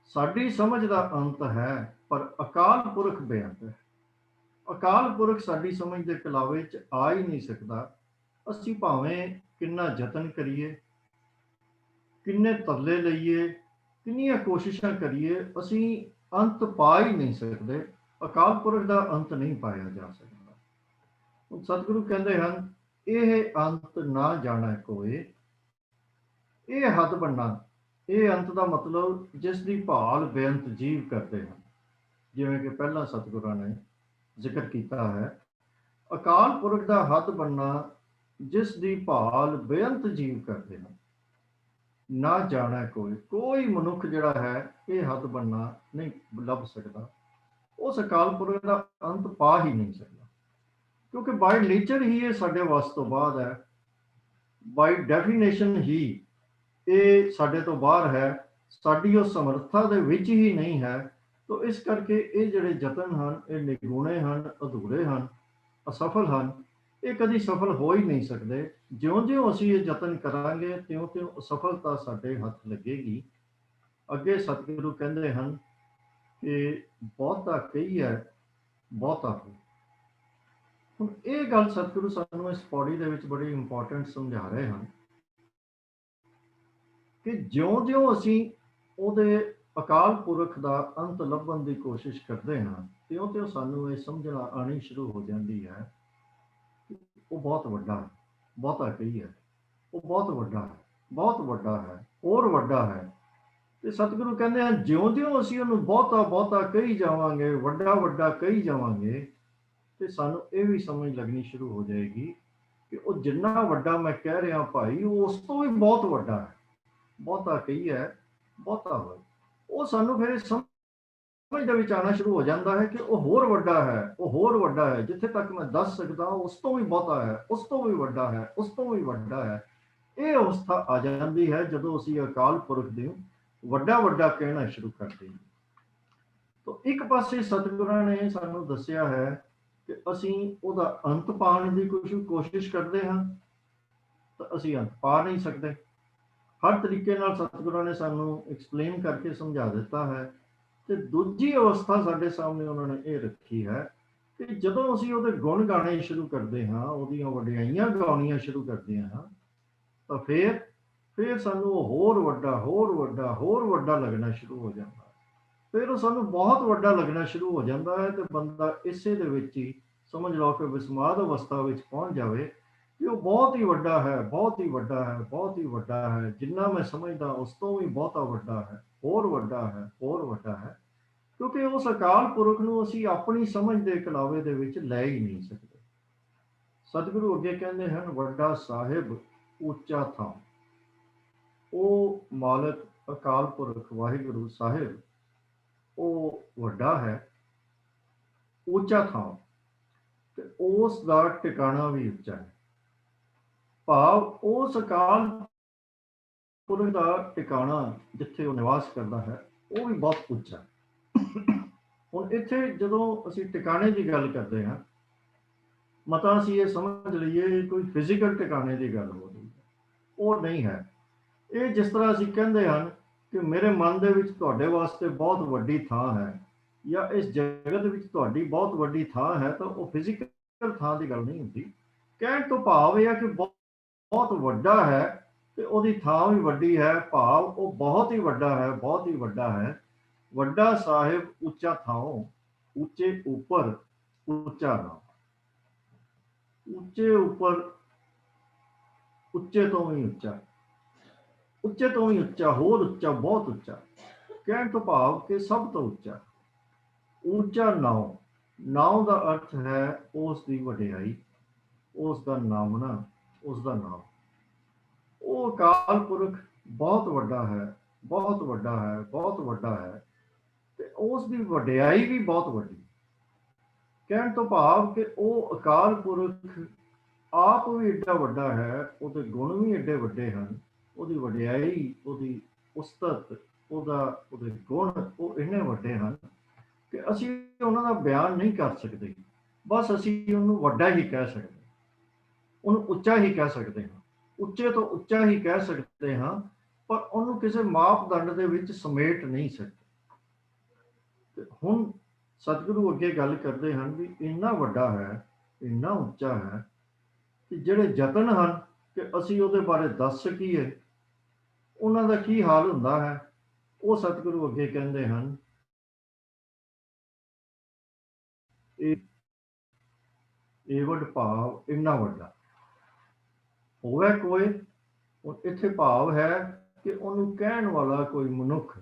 ਸਾਡੀ ਸਮਝ ਦਾ ਅੰਤ ਹੈ, ਪਰ ਅਕਾਲ ਪੁਰਖ ਬੇਅੰਤ ਹੈ। ਅਕਾਲ ਪੁਰਖ ਸਾਡੀ ਸਮਝ ਦੇ ਕਲਾਵੇ 'ਚ ਆ ਹੀ ਨਹੀਂ ਸਕਦਾ। ਅਸੀਂ ਭਾਵੇਂ ਕਿੰਨਾ ਯਤਨ ਕਰੀਏ, ਕਿੰਨੇ ਤਰਲੇ ਲਈਏ, ਕਿੰਨੀਆਂ ਕੋਸ਼ਿਸ਼ਾਂ ਕਰੀਏ, ਅਸੀਂ ਅੰਤ ਪਾ ਹੀ ਨਹੀਂ ਸਕਦੇ। ਅਕਾਲ ਪੁਰਖ ਦਾ ਅੰਤ ਨਹੀਂ ਪਾਇਆ ਜਾ ਸਕਦਾ। ਹੁਣ ਸਤਿਗੁਰੂ ਕਹਿੰਦੇ ਹਨ ਇਹ ਅੰਤ ਨਾ ਜਾਣਾ ਕੋਏ। ਇਹ ਹੱਦ ਬੰਨਾ, ਇਹ ਅੰਤ ਦਾ ਮਤਲਬ ਜਿਸ ਦੀ ਭਾਲ ਬੇਅੰਤ ਜੀਵ ਕਰਦੇ ਹਨ, ਜਿਵੇਂ ਕਿ ਪਹਿਲਾਂ ਸਤਿਗੁਰਾਂ ਨੇ ਜ਼ਿਕਰ ਕੀਤਾ ਹੈ। ਅਕਾਲ ਪੁਰਖ ਦਾ ਹੱਦ ਬੰਨਾ ਜਿਸ ਦੀ ਭਾਲ ਬੇਅੰਤ ਜੀਵ ਕਰਦੇ ਹਨ, ਨਾ ਜਾਣਾ ਕੋਈ। ਕੋਈ ਮਨੁੱਖ ਜਿਹੜਾ ਹੈ ਇਹ ਹੱਦ ਬੰਨਾ ਨਹੀਂ ਲੱਭ ਸਕਦਾ। ਉਸ ਅਕਾਲ ਪੁਰਖ ਦਾ ਅੰਤ ਪਾ ਹੀ ਨਹੀਂ ਸਕਦਾ, ਕਿਉਂਕਿ ਬਾਈ ਨੇਚਰ ਹੀ ਇਹ ਸਾਡੇ ਵੱਸ ਤੋਂ ਬਾਹਰ ਹੈ। ਬਾਈ ਡੈਫੀਨੇਸ਼ਨ ਹੀ ਇਹ ਸਾਡੇ ਤੋਂ ਬਾਹਰ ਹੈ, ਸਾਡੀ ਉਹ ਸਮਰੱਥਾ ਦੇ ਵਿੱਚ ਹੀ ਨਹੀਂ ਹੈ। ਤਾਂ ਇਸ ਕਰਕੇ ਇਹ ਜਿਹੜੇ ਯਤਨ ਹਨ ਇਹ ਨਿਗੁਣੇ ਹਨ, ਅਧੂਰੇ ਹਨ, ਅਸਫਲ ਹਨ। ਇਹ ਕਦੀ ਸਫਲ ਹੋ ਹੀ ਨਹੀਂ ਸਕਦੇ। ਜਿਉਂ-ਜਿਉਂ ਅਸੀਂ ਇਹ ਯਤਨ ਕਰਾਂਗੇ ਤਿਉਂ-ਤਿਉਂ ਅਸਫਲਤਾ ਸਾਡੇ ਹੱਥ ਲੱਗੇਗੀ। ਅੱਗੇ ਸਤਿਗੁਰੂ ਕਹਿੰਦੇ ਹਨ ਕਿ ਬਹੁਤਾ ਕਹੀ ਹੈ ਬਹੁਤਾ ਹੋ। ਹੁਣ ਇਹ ਗੱਲ ਸਤਿਗੁਰੂ ਸਾਨੂੰ ਇਸ ਪੌੜੀ ਦੇ ਵਿੱਚ ਬੜੀ ਇੰਪੋਰਟੈਂਟ ਸਮਝਾ ਰਹੇ ਹਨ ਕਿ ਜਿਉਂ-ਜਿਉਂ ਅਸੀਂ ਉਹਦੇ ਅਕਾਲ ਪੁਰਖ ਦਾ ਅੰਤ ਲੱਭਣ ਦੀ ਕੋਸ਼ਿਸ਼ ਕਰਦੇ ਹਾਂ, ਤਿਉਂ-ਤਿਉਂ ਸਾਨੂੰ ਇਹ ਸਮਝਣਾ ਆਣੀ ਸ਼ੁਰੂ ਹੋ ਜਾਂਦੀ ਹੈ ਉਹ ਬਹੁਤ ਵੱਡਾ ਹੈ। ਬਹੁਤਾ ਕਹੀ ਹੈ ਉਹ ਬਹੁਤ ਵੱਡਾ ਹੈ, ਬਹੁਤ ਵੱਡਾ ਹੈ, ਹੋਰ ਵੱਡਾ ਹੈ। ਤੇ ਸਤਿਗੁਰੂ ਕਹਿੰਦੇ ਹਨ ਜਿਉਂ-ਜਿਉਂ ਅਸੀਂ ਉਹਨੂੰ ਬਹੁਤਾ ਬਹੁਤਾ ਕਹੀ ਜਾਵਾਂਗੇ, ਵੱਡਾ ਵੱਡਾ ਕਹੀ ਜਾਵਾਂਗੇ, ਤੇ ਸਾਨੂੰ ਇਹ ਵੀ ਸਮਝ ਲੱਗਣੀ ਸ਼ੁਰੂ ਹੋ ਜਾਏਗੀ ਕਿ ਉਹ ਜਿੰਨਾ ਵੱਡਾ ਮੈਂ ਕਹਿ ਰਿਹਾ ਭਾਈ, ਉਹ ਉਸ ਤੋਂ ਵੀ ਬਹੁਤ ਵੱਡਾ ਹੈ। ਬਹੁਤਾ ਕਹੀ ਹੈ ਬਹੁਤਾ ਹੋਏ। ਉਹ ਸਾਨੂੰ ਫਿਰ ਸਮਝ ਦੇ ਵਿੱਚ ਆਉਣਾ ਸ਼ੁਰੂ ਹੋ ਜਾਂਦਾ ਹੈ ਕਿ ਉਹ ਹੋਰ ਵੱਡਾ ਹੈ, ਉਹ ਹੋਰ ਵੱਡਾ ਹੈ। ਜਿੱਥੇ ਤੱਕ ਮੈਂ ਦੱਸ ਸਕਦਾ ਉਸ ਤੋਂ ਵੀ ਬਹੁਤਾ ਹੈ, ਉਸ ਤੋਂ ਵੀ ਵੱਡਾ ਹੈ, ਉਸ ਤੋਂ ਵੀ ਵੱਡਾ ਹੈ। ਇਹ ਅਵਸਥਾ ਆ ਜਾਂਦੀ ਹੈ ਜਦੋਂ ਅਸੀਂ ਅਕਾਲ ਪੁਰਖ ਦੇ ਵੱਡਾ ਵੱਡਾ ਕਹਿਣਾ ਸ਼ੁਰੂ ਕਰਦੇ ਹਾਂ। ਤਾਂ ਇੱਕ ਪਾਸੇ ਸਤਿਗੁਰਾਂ ਨੇ ਸਾਨੂੰ ਦੱਸਿਆ ਹੈ ਕਿ ਅਸੀਂ ਉਹਦਾ ਅੰਤ ਪਾਉਣ ਦੀ ਕੋਸ਼ਿਸ਼ ਕਰਦੇ ਹਾਂ ਤਾਂ ਅਸੀਂ ਅੰਤ ਪਾ ਨਹੀਂ ਸਕਦੇ। ਹਰ ਤਰੀਕੇ ਨਾਲ ਸਤਿਗੁਰਾਂ ਨੇ ਸਾਨੂੰ ਐਕਸਪਲੇਨ ਕਰਕੇ ਸਮਝਾ ਦਿੱਤਾ ਹੈ। ਤੇ ਦੂਜੀ ਅਵਸਥਾ ਸਾਡੇ ਸਾਹਮਣੇ ਉਹਨਾਂ ਨੇ ਇਹ ਰੱਖੀ ਹੈ ਕਿ ਜਦੋਂ ਅਸੀਂ ਉਹਦੇ ਗੁਣ ਗਾਣੇ ਸ਼ੁਰੂ ਕਰਦੇ ਹਾਂ, ਉਹਦੀਆਂ ਵਡਿਆਈਆਂ ਗਾਉਣੀਆਂ ਸ਼ੁਰੂ ਕਰਦੇ ਹਾਂ, ਤਾਂ ਫਿਰ ਸਾਨੂੰ ਉਹ ਹੋਰ ਵੱਡਾ ਹੋਰ ਵੱਡਾ ਹੋਰ ਵੱਡਾ ਲੱਗਣਾ ਸ਼ੁਰੂ ਹੋ ਜਾਂਦਾ ਹੈ। ਫਿਰ ਉਹ ਸਾਨੂੰ ਬਹੁਤ ਵੱਡਾ ਲੱਗਣਾ ਸ਼ੁਰੂ ਹੋ ਜਾਂਦਾ ਹੈ ਤੇ ਬੰਦਾ ਇਸੇ ਦੇ ਵਿੱਚ ਹੀ ਸਮਝ ਲਓ ਕਿ ਵਿਸਮਾਦ ਅਵਸਥਾ ਵਿੱਚ ਪਹੁੰਚ ਜਾਵੇ ਕਿ ਉਹ ਬਹੁਤ ਹੀ ਵੱਡਾ ਹੈ, ਬਹੁਤ ਹੀ ਵੱਡਾ ਹੈ, ਬਹੁਤ ਹੀ ਵੱਡਾ ਹੈ, ਜਿੰਨਾ ਮੈਂ ਸਮਝਦਾ ਉਸ ਤੋਂ ਵੀ ਬਹੁਤਾ ਵੱਡਾ ਹੈ, ਹੋਰ ਵੱਡਾ ਹੈ, ਹੋਰ ਵੱਡਾ ਹੈ। ਕਿਉਂਕਿ ਉਸ ਅਕਾਲ ਪੁਰਖ ਨੂੰ ਅਸੀਂ ਆਪਣੀ ਸਮਝ ਦੇ ਕਲਾਵੇ ਦੇ ਵਿੱਚ ਲੈ ਹੀ ਨਹੀਂ ਸਕਦੇ। ਸਤਿਗੁਰੂ ਅੱਗੇ ਕਹਿੰਦੇ ਹਨ, ਵੱਡਾ ਸਾਹਿਬ ਉੱਚਾ ਥਾਂ। ਉਹ ਮਾਲਕ ਅਕਾਲ ਪੁਰਖ ਵਾਹਿਗੁਰੂ ਸਾਹਿਬ ਉਹ ਵੱਡਾ ਹੈ, ਉੱਚਾ ਥਾਂ, ਤੇ ਉਸ ਦਾ ਟਿਕਾਣਾ ਵੀ ਉੱਚਾ ਹੈ। ਭਾਵ ਉਸ ਅਕਾਲ ਪੁਰਖ ਦਾ ਟਿਕਾਣਾ ਜਿੱਥੇ ਉਹ ਨਿਵਾਸ ਕਰਦਾ ਹੈ ਉਹ ਵੀ ਬਹੁਤ ਉੱਚਾ ਹੈ। ਹੁਣ ਇੱਥੇ ਜਦੋਂ ਅਸੀਂ ਟਿਕਾਣੇ ਦੀ ਗੱਲ ਕਰਦੇ ਹਾਂ, ਮਤਾ ਅਸੀਂ ਇਹ ਸਮਝ ਲਈਏ ਕੋਈ ਫਿਜ਼ੀਕਲ ਟਿਕਾਣੇ ਦੀ ਗੱਲ ਹੋ ਰਹੀ ਹੈ, ਉਹ ਨਹੀਂ ਹੈ। ਇਹ ਜਿਸ ਤਰ੍ਹਾਂ ਅਸੀਂ ਕਹਿੰਦੇ ਹਨ ਕਿ ਮੇਰੇ ਮਨ ਦੇ ਵਿੱਚ ਤੁਹਾਡੇ ਵਾਸਤੇ ਬਹੁਤ ਵੱਡੀ ਥਾਂ ਹੈ, ਜਾਂ ਇਸ ਜਗਤ ਵਿੱਚ ਤੁਹਾਡੀ ਬਹੁਤ ਵੱਡੀ ਥਾਂ ਹੈ, ਤਾਂ ਉਹ ਫਿਜ਼ੀਕਲ ਥਾਂ ਦੀ ਗੱਲ ਨਹੀਂ ਹੁੰਦੀ। ਕਹਿਣ ਤੋਂ ਭਾਵ ਇਹ ਹੈ ਕਿ ਬਹੁਤ ਵੱਡਾ ਹੈ ਤੇ ਉਹਦੀ ਥਾਂ ਵੀ ਵੱਡੀ ਹੈ, ਭਾਵ ਉਹ ਬਹੁਤ ਹੀ ਵੱਡਾ ਹੈ, ਬਹੁਤ ਹੀ ਵੱਡਾ ਹੈ। ਵੱਡਾ ਸਾਹਿਬ ਉੱਚਾ ਥਾਂ, ਉੱਚੇ ਉੱਪਰ ਉੱਚਾ ਨਾਮ। ਉੱਚੇ ਉੱਪਰ ਉੱਚੇ ਤੋਂ ਵੀ ਉੱਚਾ, ਉੱਚੇ ਤੋਂ ਵੀ ਉੱਚਾ, ਹੋਰ ਉੱਚਾ, ਬਹੁਤ ਉੱਚਾ। ਕਹਿਣ ਤੋਂ ਭਾਵ ਕਿ ਸਭ ਤੋਂ ਉੱਚਾ। ਉੱਚਾ ਨਾਮ, ਨਾਮ ਦਾ ਅਰਥ ਹੈ ਉਸ ਦੀ ਵਡਿਆਈ, ਉਸ ਦਾ ਨਾਮਣਾ, ਉਸ ਦਾ ਨਾਮ। ਉਹ ਅਕਾਲ ਪੁਰਖ ਬਹੁਤ ਵੱਡਾ ਹੈ, ਬਹੁਤ ਵੱਡਾ ਹੈ, ਬਹੁਤ ਵੱਡਾ ਹੈ, ਤੇ ਉਸ ਦੀ ਵਡਿਆਈ ਵੀ ਬਹੁਤ ਵੱਡੀ। ਕਹਿਣ ਤੋਂ ਭਾਵ ਕਿ ਉਹ ਅਕਾਲ ਪੁਰਖ ਆਪ ਵੀ ਏਡਾ ਵੱਡਾ ਹੈ, ਉਹਦੇ ਗੁਣ ਵੀ ਏਡੇ ਵੱਡੇ ਹਨ, ਉਹਦੀ ਵਡਿਆਈ, ਉਹਦੀ ਉਸਤਤ, ਉਹਦੇ ਗੁਣ ਉਹ ਇੰਨੇ ਵੱਡੇ ਹਨ ਕਿ ਅਸੀਂ ਉਹਨਾਂ ਦਾ ਬਿਆਨ ਨਹੀਂ ਕਰ ਸਕਦੇ। ਬਸ ਅਸੀਂ ਉਹਨੂੰ ਵੱਡਾ ਹੀ ਕਹਿ ਸਕਦੇ, ਉਹਨੂੰ ਉੱਚਾ ਹੀ ਕਹਿ ਸਕਦੇ ਹਾਂ, ਉੱਚੇ ਤੋਂ ਉੱਚਾ ਹੀ ਕਹਿ ਸਕਦੇ ਹਾਂ, ਪਰ ਉਹਨੂੰ ਕਿਸੇ ਮਾਪਦੰਡ ਦੇ ਵਿੱਚ ਸਮੇਟ ਨਹੀਂ ਸਕਦੇ। ਹੁਣ ਸਤਿਗੁਰੂ ਅੱਗੇ ਗੱਲ ਕਰਦੇ ਹਨ ਵੀ ਇੰਨਾ ਵੱਡਾ ਹੈ, ਇੰਨਾ ਉੱਚਾ ਹੈ ਕਿ ਜਿਹੜੇ ਯਤਨ ਹਨ ਕਿ ਅਸੀਂ ਉਹਦੇ ਬਾਰੇ ਦੱਸ ਸਕੀਏ, ਉਹਨਾਂ ਦਾ ਕੀ ਹਾਲ ਹੁੰਦਾ ਹੈ, ਉਹ ਸਤਿਗੁਰੂ ਅੱਗੇ ਕਹਿੰਦੇ ਹਨ। ਇਹ ਏਵਡ ਭਾਵ ਇੰਨਾ ਵੱਡਾ ਹੋਵੇ ਕੋਈ, ਇੱਥੇ ਭਾਵ ਹੈ ਕਿ ਉਹਨੂੰ ਕਹਿਣ ਵਾਲਾ ਕੋਈ ਮਨੁੱਖ,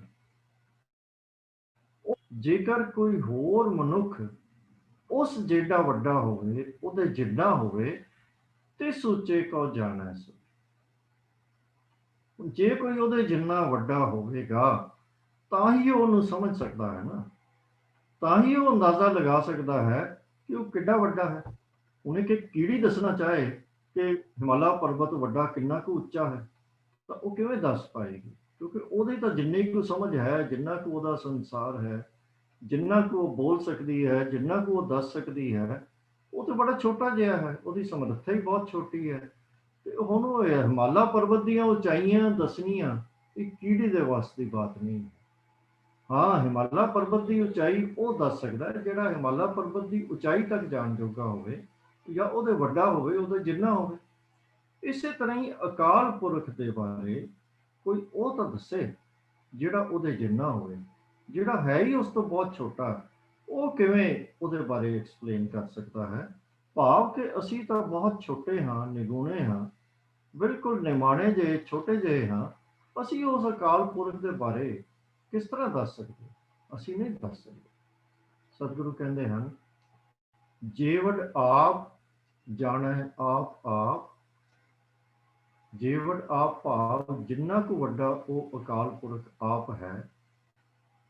ਜੇਕਰ ਕੋਈ ਹੋਰ ਮਨੁੱਖ ਉਸ ਜਿੱਡਾ ਵੱਡਾ ਹੋਵੇ, ਉਹਦੇ ਜਿੱਡਾ ਹੋਵੇ, ਤੇ ਸੋਚੇ ਕੋ ਜਾਣਾ ਸੋ। ਜੇ ਕੋਈ ਉਹਦੇ ਜਿੰਨਾ ਵੱਡਾ ਹੋਵੇਗਾ ਤਾਂ ਹੀ ਉਹ ਉਹਨੂੰ ਸਮਝ ਸਕਦਾ ਹੈ ਨਾ, ਤਾਂ ਹੀ ਉਹ ਅੰਦਾਜ਼ਾ ਲਗਾ ਸਕਦਾ ਹੈ ਕਿ ਉਹ ਕਿੱਡਾ ਵੱਡਾ ਹੈ। ਉਹਨੇ ਕਿ ਕੀੜੀ ਦੱਸਣਾ ਚਾਹੇ ਕਿ ਹਿਮਾਲਾ ਪਰਬਤ ਵੱਡਾ ਕਿੰਨਾ ਕੁ ਉੱਚਾ ਹੈ, ਤਾਂ ਉਹ ਕਿਵੇਂ ਦੱਸ ਪਾਏਗੀ? ਕਿਉਂਕਿ ਉਹਦੀ ਤਾਂ ਜਿੰਨੀ ਕੁ ਸਮਝ ਹੈ, ਜਿੰਨਾ ਕੁ ਉਹਦਾ ਸੰਸਾਰ ਹੈ, ਜਿੰਨਾ ਕੁ ਉਹ ਬੋਲ ਸਕਦੀ ਹੈ, ਜਿੰਨਾ ਕੁ ਉਹ ਦੱਸ ਸਕਦੀ ਹੈ, ਉਹ ਤਾਂ ਬੜਾ ਛੋਟਾ ਜਿਹਾ ਹੈ, ਉਹਦੀ ਸਮਰੱਥਾ ਹੀ ਬਹੁਤ ਛੋਟੀ ਹੈ। ਤੇ ਹੁਣ ਉਹ ਹਿਮਾਲਾ ਪਰਬਤ ਦੀਆਂ ਉਚਾਈਆਂ ਦੱਸਣੀਆਂ ਇਹ ਕੀੜੀ ਦੇ ਵੱਸ ਦੀ ਬਾਤ ਨਹੀਂ। ਹਾਂ, ਹਿਮਾਲਾ ਪਰਬਤ ਦੀ ਉਚਾਈ ਉਹ ਦੱਸ ਸਕਦਾ ਹੈ ਜਿਹੜਾ ਹਿਮਾਲਾ ਪਰਬਤ ਦੀ ਉਚਾਈ ਤੱਕ ਜਾਣ ਜੋਗਾ ਹੋਵੇ, ਜਾਂ ਉਹਦੇ ਵੱਡਾ ਹੋਵੇ, ਉਹਦੇ ਜਿੰਨਾ ਹੋਵੇ। ਇਸੇ ਤਰ੍ਹਾਂ ਹੀ ਅਕਾਲ ਪੁਰਖ ਦੇ ਬਾਰੇ ਕੋਈ ਉਹ ਤਾਂ ਦੱਸੇ ਜਿਹੜਾ ਉਹਦੇ ਜਿੰਨਾ ਹੋਵੇ, ਜਿਹੜਾ ਹੈ ਹੀ ਉਸ ਤੋਂ ਬਹੁਤ ਛੋਟਾ, ਉਹ ਕਿਵੇਂ ਉਹਦੇ ਬਾਰੇ ਐਕਸਪਲੇਨ ਕਰ ਸਕਦਾ ਹੈ? ਭਾਵ ਕਿ ਅਸੀਂ ਤਾਂ ਬਹੁਤ ਛੋਟੇ ਹਾਂ, ਨਿਗੁਣੇ ਹਾਂ, ਬਿਲਕੁਲ ਨਿਮਾਣੇ ਜਿਹੇ, ਛੋਟੇ ਜਿਹੇ ਹਾਂ। ਅਸੀਂ ਉਸ ਅਕਾਲ ਪੁਰਖ ਦੇ ਬਾਰੇ ਕਿਸ ਤਰ੍ਹਾਂ ਦੱਸ ਸਕਦੇ? ਅਸੀਂ ਨਹੀਂ ਦੱਸ ਸਕਦੇ। ਸਤਿਗੁਰੂ ਕਹਿੰਦੇ ਹਨ, ਜੇਵਡ ਆਪ ਜਾਣੈ ਆਪ ਆਪ। ਜੇਵਡ ਆਪ ਭਾਵ ਜਿੰਨਾ ਕੁ ਵੱਡਾ ਉਹ ਅਕਾਲ ਪੁਰਖ ਆਪ ਹੈ,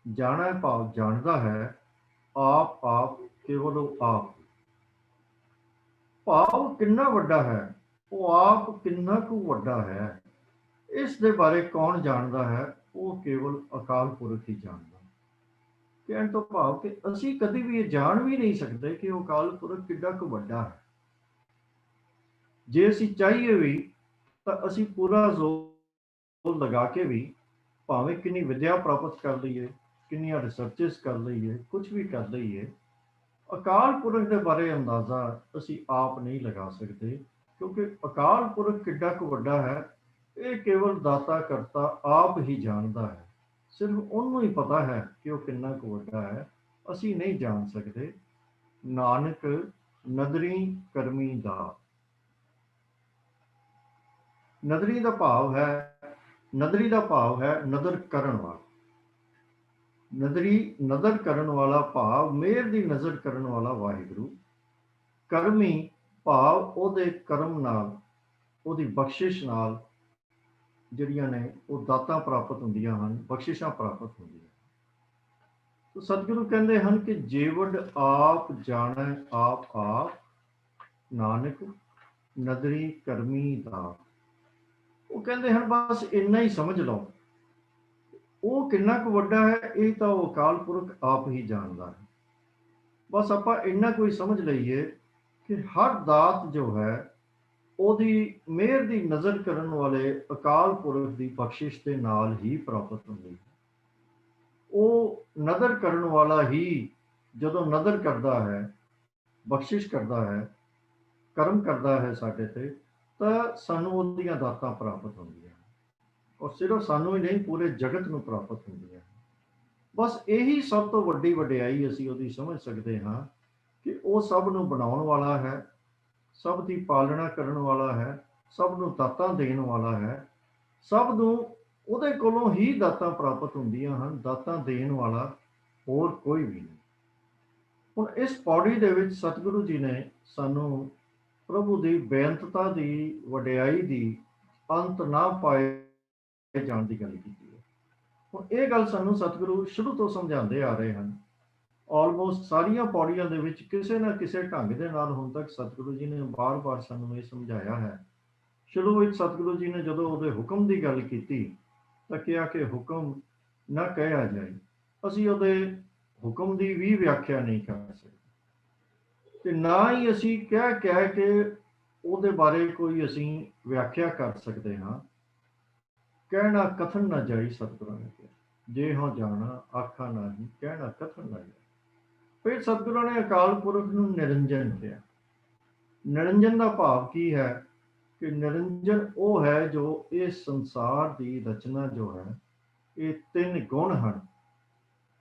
ਜਾਣੈ ਭਾਵ ਜਾਣਦਾ ਹੈ, ਆਪ ਆਪ ਕੇਵਲ ਉਹ ਆਪ। ਭਾਵ ਕਿੰਨਾ ਵੱਡਾ ਹੈ, ਉਹ ਆਪ ਕਿੰਨਾ ਕੁ ਵੱਡਾ ਹੈ, ਇਸ ਦੇ ਬਾਰੇ ਕੌਣ ਜਾਣਦਾ ਹੈ? ਉਹ ਕੇਵਲ ਅਕਾਲ ਪੁਰਖ ਹੀ ਜਾਣਦਾ। ਕਹਿਣ ਤੋਂ ਭਾਵ ਕਿ ਅਸੀਂ ਕਦੀ ਵੀ ਇਹ ਜਾਣ ਵੀ ਨਹੀਂ ਸਕਦੇ ਕਿ ਉਹ ਅਕਾਲ ਪੁਰਖ ਕਿੱਡਾ ਕੁ ਵੱਡਾ ਹੈ। ਜੇ ਅਸੀਂ ਚਾਹੀਏ ਵੀ ਤਾਂ ਅਸੀਂ ਪੂਰਾ ਜ਼ੋਰ ਲਗਾ ਕੇ ਵੀ, ਭਾਵੇਂ ਕਿੰਨੀ ਵਿਦਿਆ ਪ੍ਰਾਪਤ ਕਰ ਲਈਏ, ਕਿੰਨੀਆਂ ਰਿਸਰਚਸ ਕਰ ਲਈਏ, ਕੁਝ ਵੀ ਕਰ ਲਈਏ, ਅਕਾਲ ਪੁਰਖ ਦੇ ਬਾਰੇ ਅੰਦਾਜ਼ਾ ਅਸੀਂ ਆਪ ਨਹੀਂ ਲਗਾ ਸਕਦੇ, ਕਿਉਂਕਿ ਅਕਾਲ ਪੁਰਖ ਕਿੱਡਾ ਕੁ ਵੱਡਾ ਹੈ ਇਹ ਕੇਵਲ ਦਾਤਾ ਕਰਤਾ ਆਪ ਹੀ ਜਾਣਦਾ ਹੈ। ਸਿਰਫ ਉਹਨੂੰ ਹੀ ਪਤਾ ਹੈ ਕਿ ਉਹ ਕਿੰਨਾ ਕੁ ਵੱਡਾ ਹੈ, ਅਸੀਂ ਨਹੀਂ ਜਾਣ ਸਕਦੇ। ਨਾਨਕ ਨਦਰੀ ਕਰਮੀ ਦਾ। ਨਦਰੀ ਦਾ ਭਾਵ ਹੈ ਨਦਰ ਕਰਨ ਵਾਲਾ। ਨਦਰ ਕਰਨ ਵਾਲਾ ਭਾਵ ਮਿਹਰ ਦੀ ਨਜ਼ਰ ਕਰਨ ਵਾਲਾ ਵਾਹਿਗੁਰੂ। ਕਰਮੀ ਭਾਵ ਉਹਦੇ ਕਰਮ ਨਾਲ, ਉਹਦੀ ਬਖਸ਼ਿਸ਼ ਨਾਲ ਜਿਹੜੀਆਂ ਨੇ ਉਹ ਦਾਤਾਂ ਪ੍ਰਾਪਤ ਹੁੰਦੀਆਂ ਹਨ, ਬਖਸ਼ਿਸ਼ਾਂ ਪ੍ਰਾਪਤ ਹੁੰਦੀਆਂ। ਤਾਂ ਸਤਿਗੁਰੂ ਕਹਿੰਦੇ ਹਨ ਕਿ ਜੀਵੜ ਆਪ ਜਾਣੈ ਆਪ ਨਾਨਕ ਨਦਰੀ ਕਰਮੀ ਦਾ। ਉਹ ਕਹਿੰਦੇ ਹਨ ਬਸ ਇੰਨਾ ਹੀ ਸਮਝ ਲਓ, ਉਹ ਕਿੰਨਾ ਕੁ ਵੱਡਾ ਹੈ ਇਹ ਤਾਂ ਉਹ ਅਕਾਲ ਪੁਰਖ ਆਪ ਹੀ ਜਾਣਦਾ ਹੈ। ਬਸ ਆਪਾਂ ਇੰਨਾ ਕੋਈ ਸਮਝ ਲਈਏ ਕਿ ਹਰ ਦਾਤ ਜੋ ਹੈ ਉਹਦੀ ਮਿਹਰ ਦੀ ਨਜ਼ਰ ਕਰਨ ਵਾਲੇ ਅਕਾਲ ਪੁਰਖ ਦੀ ਬਖਸ਼ਿਸ਼ ਦੇ ਨਾਲ ਹੀ ਪ੍ਰਾਪਤ ਹੁੰਦੀ ਹੈ। ਉਹ ਨਦਰ ਕਰਨ ਵਾਲਾ ਹੀ ਜਦੋਂ ਨਦਰ ਕਰਦਾ ਹੈ, ਬਖਸ਼ਿਸ਼ ਕਰਦਾ ਹੈ, ਕਰਮ ਕਰਦਾ ਹੈ ਸਾਡੇ ਤੇ, ਤਾਂ ਸਾਨੂੰ ਉਹਦੀਆਂ ਦਾਤਾਂ ਪ੍ਰਾਪਤ ਹੁੰਦੀਆਂ, ਔਰ ਸਿਰਫ ਸਾਨੂੰ ਹੀ ਨਹੀਂ ਪੂਰੇ ਜਗਤ ਨੂੰ ਪ੍ਰਾਪਤ ਹੁੰਦੀਆਂ। ਬਸ ਇਹੀ ਸਭ ਤੋਂ ਵੱਡੀ ਵਡਿਆਈ ਅਸੀਂ ਉਹਦੀ ਸਮਝ ਸਕਦੇ ਹਾਂ ਕਿ ਉਹ ਸਭ ਨੂੰ ਬਣਾਉਣ ਵਾਲਾ ਹੈ, ਸਭ ਦੀ ਪਾਲਣਾ ਕਰਨ ਵਾਲਾ ਹੈ, ਸਭ ਨੂੰ ਦਾਤਾਂ ਦੇਣ ਵਾਲਾ ਹੈ, ਸਭ ਨੂੰ ਉਹਦੇ ਕੋਲੋਂ ਹੀ ਦਾਤਾਂ ਪ੍ਰਾਪਤ ਹੁੰਦੀਆਂ ਹਨ। ਦਾਤਾਂ ਦੇਣ ਵਾਲਾ ਹੋਰ ਕੋਈ ਵੀ ਨਹੀਂ। ਹੁਣ ਇਸ ਪੌੜੀ ਦੇ ਵਿੱਚ ਸਤਿਗੁਰੂ ਜੀ ਨੇ ਸਾਨੂੰ ਪ੍ਰਭੂ ਦੀ ਬੇਅੰਤਤਾ ਦੀ, ਵਡਿਆਈ ਦੀ, ਅੰਤ ਨਾ ਪਾਏ ਜਾਣ ਦੀ ਗੱਲ ਕੀਤੀ ਹੈ। ਹੁਣ ਇਹ ਗੱਲ ਸਾਨੂੰ ਸਤਿਗੁਰੂ ਸ਼ੁਰੂ ਤੋਂ ਸਮਝਾਉਂਦੇ ਆ ਰਹੇ ਹਨ। ਆਲਮੋਸਟ ਸਾਰੀਆਂ ਪੌੜੀਆਂ ਦੇ ਵਿੱਚ ਕਿਸੇ ਨਾ ਕਿਸੇ ਢੰਗ ਦੇ ਨਾਲ ਹੁਣ ਤੱਕ ਸਤਿਗੁਰੂ ਜੀ ਨੇ ਬਾਰ-ਬਾਰ ਸਾਨੂੰ ਇਹ ਸਮਝਾਇਆ ਹੈ। ਸ਼ੁਰੂ ਵਿੱਚ ਸਤਿਗੁਰੂ ਜੀ ਨੇ ਜਦੋਂ ਉਹਦੇ ਹੁਕਮ ਦੀ ਗੱਲ ਕੀਤੀ ਤਾਂ ਕਿਹਾ ਕਿ ਹੁਕਮ ਨਾ ਕਹਿਆ ਜਾਏ। ਅਸੀਂ ਉਹਦੇ ਹੁਕਮ ਦੀ ਵੀ ਵਿਆਖਿਆ ਨਹੀਂ ਕਰ ਸਕਦੇ ਤੇ ਨਾ ਹੀ ਅਸੀਂ ਕਹਿ ਕੇ ਉਹਦੇ ਬਾਰੇ ਕੋਈ ਅਸੀਂ ਵਿਆਖਿਆ ਕਰ ਸਕਦੇ ਹਾਂ। ਕਹਿਣਾ ਕਥਨ ਨਾ ਜਾਈ, ਸਤਿਗੁਰਾਂ ਨੇ ਕਿਹਾ, ਜੇ ਹਾਂ ਜਾਣਾ ਆਖਾ ਨਹੀਂ, ਕਹਿਣਾ ਕਥਨ ਨਾ ਜਾਈ। ਫਿਰ ਸਤਿਗੁਰਾਂ ਨੇ ਅਕਾਲ ਪੁਰਖ ਨੂੰ ਨਿਰੰਜਨ ਕਿਹਾ। ਨਿਰੰਜਨ ਦਾ ਭਾਵ ਕੀ ਹੈ ਕਿ ਨਿਰੰਜਨ ਉਹ ਹੈ ਜੋ ਇਸ ਸੰਸਾਰ ਦੀ ਰਚਨਾ ਜੋ ਹੈ, ਇਹ ਤਿੰਨ ਗੁਣ ਹਨ,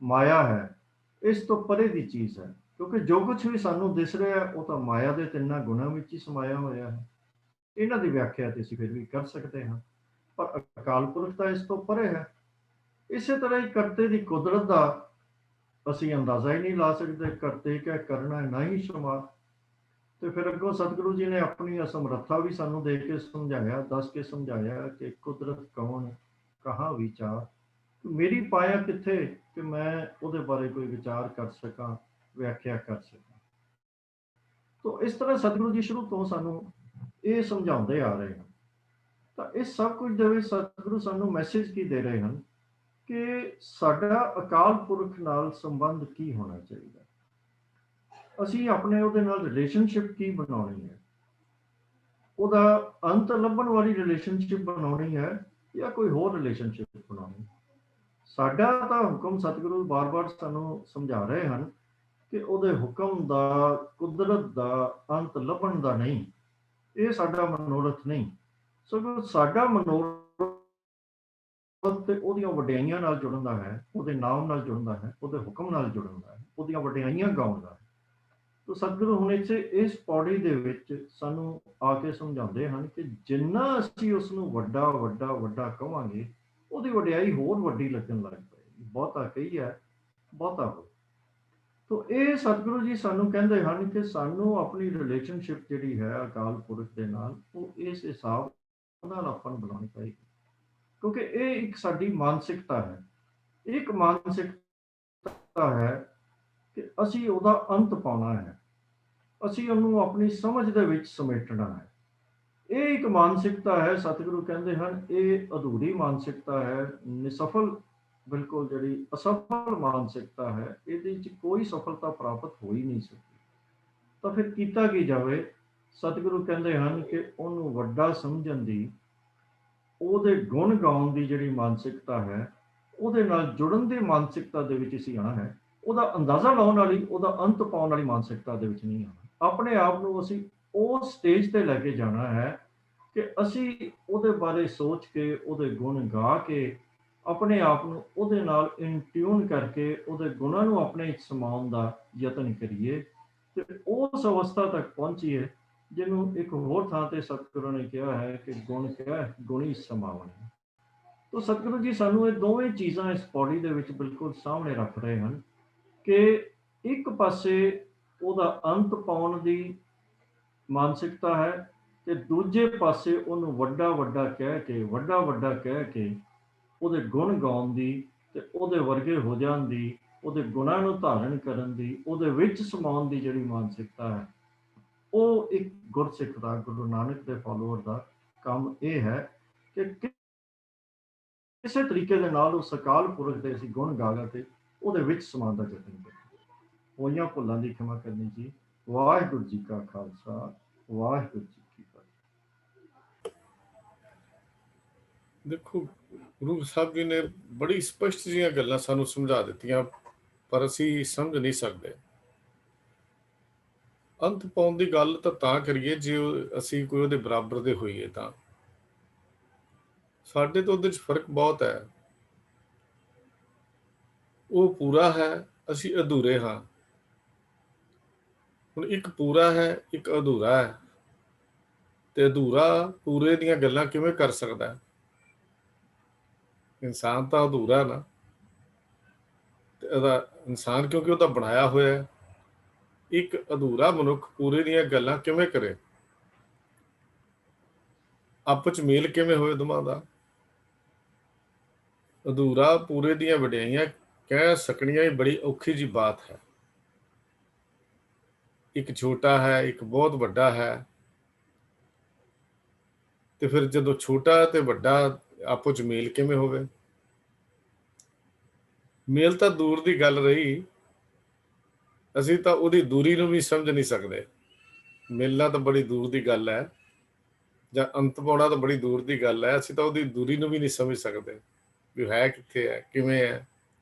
ਮਾਇਆ ਹੈ, ਇਸ ਤੋਂ ਪਰੇ ਦੀ ਚੀਜ਼ ਹੈ। ਕਿਉਂਕਿ ਜੋ ਕੁਝ ਵੀ ਸਾਨੂੰ ਦਿਸ ਰਿਹਾ ਉਹ ਤਾਂ ਮਾਇਆ ਦੇ ਤਿੰਨਾਂ ਗੁਣਾਂ ਵਿੱਚ ਹੀ ਸਮਾਇਆ ਹੋਇਆ ਹੈ। ਇਹਨਾਂ ਦੀ ਵਿਆਖਿਆ ਤੇ ਅਸੀਂ ਫਿਰ ਵੀ ਕਰ ਸਕਦੇ ਹਾਂ, ਪਰ ਅਕਾਲ ਪੁਰਖ ਤਾਂ ਇਸ ਤੋਂ ਪਰੇ ਹੈ। ਇਸੇ ਤਰ੍ਹਾਂ ਹੀ ਕਰਤੇ ਦੀ ਕੁਦਰਤ ਦਾ ਅਸੀਂ ਅੰਦਾਜ਼ਾ ਹੀ ਨਹੀਂ ਲਾ ਸਕਦੇ। ਕਰਤੇ ਕਿਆ ਕਰਨਾ ਨਾ ਹੀ ਸ਼ੁਮਾਰ। ਤੇ ਫਿਰ ਅੱਗੋਂ ਸਤਿਗੁਰੂ ਜੀ ਨੇ ਆਪਣੀ ਅਸਮਰੱਥਾ ਵੀ ਸਾਨੂੰ ਦੇ ਕੇ ਸਮਝਾਇਆ, ਦੱਸ ਕੇ ਸਮਝਾਇਆ ਕਿ ਕੁਦਰਤ ਕੌਣ, ਕਹਾਂ ਵਿਚਾਰ, ਮੇਰੀ ਪਾਇਆ ਕਿੱਥੇ ਕਿ ਮੈਂ ਉਹਦੇ ਬਾਰੇ ਕੋਈ ਵਿਚਾਰ ਕਰ ਸਕਾਂ, ਵਿਆਖਿਆ ਕਰ ਸਕਾਂ। ਤਾਂ ਇਸ ਤਰ੍ਹਾਂ ਸਤਿਗੁਰੂ ਜੀ ਸ਼ੁਰੂ ਤੋਂ ਸਾਨੂੰ ਇਹ ਸਮਝਾਉਂਦੇ ਆ ਰਹੇ ਹਨ। ਤਾਂ ਇਸ ਸਭ ਕੁਝ ਦੇ ਵਿੱਚ ਸਤਿਗੁਰੂ ਸਾਨੂੰ ਮੈਸੇਜ ਕੀ ਦੇ ਰਹੇ ਹਨ ਕਿ ਸਾਡਾ ਅਕਾਲ ਪੁਰਖ ਨਾਲ ਸੰਬੰਧ ਕੀ ਹੋਣਾ ਚਾਹੀਦਾ, ਅਸੀਂ ਆਪਣੇ ਉਹਦੇ ਨਾਲ ਰਿਲੇਸ਼ਨਸ਼ਿਪ ਕੀ ਬਣਾਉਣੀ ਹੈ, ਉਹਦਾ ਅੰਤ ਲੱਭਣ ਵਾਲੀ ਰਿਲੇਸ਼ਨਸ਼ਿਪ ਬਣਾਉਣੀ ਹੈ ਜਾਂ ਕੋਈ ਹੋਰ ਰਿਲੇਸ਼ਨਸ਼ਿਪ ਬਣਾਉਣੀ। ਸਾਡਾ ਤਾਂ ਹੁਕਮ ਸਤਿਗੁਰੂ ਬਾਰ-ਬਾਰ ਸਾਨੂੰ ਸਮਝਾ ਰਹੇ ਹਨ ਕਿ ਉਹਦੇ ਹੁਕਮ ਦਾ, ਕੁਦਰਤ ਦਾ ਅੰਤ ਲੱਭਣ ਦਾ ਨਹੀਂ, ਇਹ ਸਾਡਾ ਮਨੋਰਥ ਨਹੀਂ, ਸਗੋਂ ਸਾਡਾ ਮਨੋਰਥ ਤੇ ਉਹਦੀਆਂ ਵਡਿਆਈਆਂ ਨਾਲ ਜੁੜਨ ਦਾ ਹੈ, ਉਹਦੇ ਨਾਮ ਨਾਲ ਜੁੜਨ ਦਾ ਹੈ, ਉਹਦੇ ਹੁਕਮ ਨਾਲ ਜੁੜਨ ਦਾ ਹੈ, ਉਹਦੀਆਂ ਵਡਿਆਈਆਂ ਗਾਉਣ ਦਾ ਹੈ। ਤਾਂ ਸਤਿਗੁਰੂ ਹੁਣ ਇੱਥੇ ਇਸ ਪੌੜੀ ਦੇ ਵਿੱਚ ਸਾਨੂੰ ਆ ਕੇ ਸਮਝਾਉਂਦੇ ਹਨ ਕਿ ਜਿੰਨਾ ਅਸੀਂ ਉਸ ਨੂੰ ਵੱਡਾ ਵੱਡਾ ਵੱਡਾ ਕਹਾਂਗੇ ਉਹਦੀ ਵਡਿਆਈ ਹੋਰ ਵੱਡੀ ਲੱਗਣ ਲੱਗ ਪਏਗੀ। ਬਹੁਤਾ ਕਹੀ ਹੈ ਬਹੁਤਾ ਹੋ। ਤਾਂ ਇਹ ਸਤਿਗੁਰੂ ਜੀ ਸਾਨੂੰ ਕਹਿੰਦੇ ਹਨ ਕਿ ਸਾਨੂੰ ਆਪਣੀ ਰਿਲੇਸ਼ਨਸ਼ਿਪ ਜਿਹੜੀ ਹੈ ਅਕਾਲ ਪੁਰਖ ਦੇ ਨਾਲ, ਉਹ ਇਸ ਹਿਸਾਬ ਨਾਲ ਆਪਾਂ ਨੂੰ ਬਣਾਉਣੀ ਪਏਗੀ, ਕਿਉਂਕਿ ਇਹ ਇੱਕ ਸਾਡੀ ਮਾਨਸਿਕਤਾ ਹੈ। ਇੱਕ ਮਾਨਸਿਕਤਾ ਹੈ ਕਿ ਅਸੀਂ ਉਹਦਾ ਅੰਤ ਪਾਉਣਾ ਹੈ, ਅਸੀਂ ਉਹਨੂੰ ਆਪਣੀ ਸਮਝ ਦੇ ਵਿੱਚ ਸਮੇਟਣਾ ਹੈ। ਇਹ ਇੱਕ ਮਾਨਸਿਕਤਾ ਹੈ, ਸਤਿਗੁਰੂ ਕਹਿੰਦੇ ਹਨ ਇਹ ਅਧੂਰੀ ਮਾਨਸਿਕਤਾ ਹੈ, ਨਿਸਫਲ ਬਿਲਕੁਲ ਜਿਹੜੀ ਅਸਫਲ ਮਾਨਸਿਕਤਾ ਹੈ, ਇਹਦੇ 'ਚ ਕੋਈ ਸਫਲਤਾ ਪ੍ਰਾਪਤ ਹੋ ਹੀ ਨਹੀਂ ਸਕਦੀ। ਤਾਂ ਫਿਰ ਕੀਤਾ ਕੀ ਜਾਵੇ? ਸਤਿਗੁਰੂ ਕਹਿੰਦੇ ਹਨ ਕਿ ਉਹਨੂੰ ਵੱਡਾ ਸਮਝਣ ਦੀ, ਉਹਦੇ ਗੁਣ ਗਾਉਣ ਦੀ ਜਿਹੜੀ ਮਾਨਸਿਕਤਾ ਹੈ, ਉਹਦੇ ਨਾਲ ਜੁੜਨ ਦੀ ਮਾਨਸਿਕਤਾ ਦੇ ਵਿੱਚ ਅਸੀਂ ਆਉਣਾ ਹੈ। ਉਹਦਾ ਅੰਦਾਜ਼ਾ ਲਾਉਣ ਵਾਲੀ, ਉਹਦਾ ਅੰਤ ਪਾਉਣ ਵਾਲੀ ਮਾਨਸਿਕਤਾ ਦੇ ਵਿੱਚ ਨਹੀਂ ਆਉਣਾ। ਆਪਣੇ ਆਪ ਨੂੰ ਅਸੀਂ ਉਸ ਸਟੇਜ ਤੇ ਲੈ ਕੇ ਜਾਣਾ ਹੈ ਕਿ ਅਸੀਂ ਉਹਦੇ ਬਾਰੇ ਸੋਚ ਕੇ, ਉਹਦੇ ਗੁਣ ਗਾ ਕੇ, ਆਪਣੇ ਆਪ ਨੂੰ ਉਹਦੇ ਨਾਲ ਇਨ ਟਿਊਨ ਕਰਕੇ, ਉਹਦੇ ਗੁਣਾਂ ਨੂੰ ਆਪਣੇ 'ਚ ਸਮਾਉਣ ਦਾ ਯਤਨ ਕਰੀਏ ਤੇ ਉਸ ਅਵਸਥਾ ਤੱਕ ਪਹੁੰਚੀਏ ਜਿਹਨੂੰ ਇੱਕ ਹੋਰ ਥਾਂ ਤੇ ਸਤਿਗੁਰਾਂ ਨੇ ਕਿਹਾ ਹੈ ਕਿ ਗੁਣ ਕਿਹਾ ਗੁਣੀ ਸਮਾਵਣ। ਤੋ ਸਤਿਗੁਰੂ ਜੀ ਸਾਨੂੰ ਇਹ ਦੋਵੇਂ ਚੀਜ਼ਾਂ ਇਸ ਪੌੜੀ ਦੇ ਵਿੱਚ ਬਿਲਕੁਲ ਸਾਹਮਣੇ ਰੱਖ ਰਹੇ ਹਨ ਕਿ ਇੱਕ ਪਾਸੇ ਉਹਦਾ ਅੰਤ ਪਾਉਣ ਦੀ ਮਾਨਸਿਕਤਾ ਹੈ ਤੇ ਦੂਜੇ ਪਾਸੇ ਉਹਨੂੰ ਵੱਡਾ ਵੱਡਾ ਕਹਿ ਕੇ, ਵੱਡਾ ਵੱਡਾ ਕਹਿ ਕੇ ਉਹਦੇ ਗੁਣ ਗਾਉਣ ਦੀ ਤੇ ਉਹਦੇ ਵਰਗੇ ਹੋ ਜਾਣ ਦੀ, ਉਹਦੇ ਗੁਣਾਂ ਨੂੰ ਧਾਰਨ ਕਰਨ ਦੀ, ਉਹਦੇ ਵਿੱਚ ਸਮਾਉਣ ਦੀ ਜਿਹੜੀ ਮਾਨਸਿਕਤਾ ਹੈ, ਉਹ ਇੱਕ ਗੁਰਸਿੱਖ ਦਾ, ਗੁਰੂ ਨਾਨਕ ਦੇ ਫਾਲੋਅਰ ਦਾ ਕੰਮ ਇਹ ਹੈ ਕਿ ਕਿਸੇ ਤਰੀਕੇ ਦੇ ਨਾਲ ਉਸ ਅਕਾਲ ਪੁਰਖ ਦੇ ਅਸੀਂ ਗੁਣ ਗਾ ਗਾ ਕੇ ਉਹਦੇ ਵਿੱਚ ਸਮਾਉਣ ਦਾ ਯਤਨ ਕਰੀਏ। ਹੋਈਆਂ ਭੁੱਲਾਂ ਦੀ ਖਿਮਾ ਕਰਨੀ ਜੀ। ਵਾਹਿਗੁਰੂ ਜੀ ਕਾ ਖਾਲਸਾ, ਵਾਹਿਗੁਰੂ ਜੀ ਕੀ ਫਤਿਹ। ਦੇਖੋ, ਗੁਰੂ ਸਾਹਿਬ ਜੀ ਨੇ ਬੜੀ ਸਪਸ਼ਟ ਜਿਹੀਆਂ ਗੱਲਾਂ ਸਾਨੂੰ ਸਮਝਾ ਦਿੱਤੀਆਂ, ਪਰ ਅਸੀਂ ਸਮਝ ਨਹੀਂ ਸਕਦੇ। ਅੰਤ ਪਾਉਣ ਦੀ ਗੱਲ ਤਾਂ ਕਰੀਏ ਜੇ ਅਸੀਂ ਕੋਈ ਉਹਦੇ ਬਰਾਬਰ ਦੇ ਹੋਈਏ, ਤਾਂ ਸਾਡੇ ਤੋਂ ਉਹਦੇ 'ਚ ਫਰਕ ਬਹੁਤ ਹੈ। ਉਹ ਪੂਰਾ ਹੈ, ਅਸੀਂ ਅਧੂਰੇ ਹਾਂ। ਹੁਣ ਇੱਕ ਪੂਰਾ ਹੈ, ਇੱਕ ਅਧੂਰਾ ਹੈ, ਤੇ ਅਧੂਰਾ ਪੂਰੇ ਦੀਆਂ ਗੱਲਾਂ ਕਿਵੇਂ ਕਰ ਸਕਦਾ? ਇਨਸਾਨ ਤਾਂ ਅਧੂਰਾ ਨਾ, ਤੇ ਉਹਦਾ ਇਨਸਾਨ ਕਿਉਂਕਿ ਉਹਦਾ ਬਣਾਇਆ ਹੋਇਆ ਹੈ। ਇੱਕ ਅਧੂਰਾ ਮਨੁੱਖ ਪੂਰੇ ਦੀਆਂ ਗੱਲਾਂ ਕਿਵੇਂ ਕਰੇ? ਆਪਸ 'ਚ ਮੇਲ ਕਿਵੇਂ ਹੋਏ ਦੋਵਾਂ ਦਾ? ਅਧੂਰਾ ਪੂਰੇ ਦੀਆਂ ਵਡਿਆਈਆਂ ਕਹਿ ਸਕਣੀਆਂ ਹੀ ਬੜੀ ਔਖੀ ਜੀ ਬਾਤ ਹੈ। ਇੱਕ ਛੋਟਾ ਹੈ, ਇੱਕ ਬਹੁਤ ਵੱਡਾ ਹੈ, ਤੇ ਫਿਰ ਜਦੋਂ ਛੋਟਾ ਤੇ ਵੱਡਾ ਆਪਸ 'ਚ ਮੇਲ ਕਿਵੇਂ ਹੋਵੇ? ਮੇਲ ਤਾਂ ਦੂਰ ਦੀ ਗੱਲ ਰਹੀ, ਅਸੀਂ ਤਾਂ ਉਹਦੀ ਦੂਰੀ ਨੂੰ ਵੀ ਸਮਝ ਨਹੀਂ ਸਕਦੇ। ਮਿਲਣਾ ਤਾਂ ਬੜੀ ਦੂਰ ਦੀ ਗੱਲ ਹੈ, ਜਾਂ ਅੰਤ ਪਾਉਣਾ ਤਾਂ ਬੜੀ ਦੂਰ ਦੀ ਗੱਲ ਹੈ। ਅਸੀਂ ਤਾਂ ਉਹਦੀ ਦੂਰੀ ਨੂੰ ਵੀ ਨਹੀਂ ਸਮਝ ਸਕਦੇ ਵੀ ਹੈ ਕਿੱਥੇ ਹੈ, ਕਿਵੇਂ ਹੈ।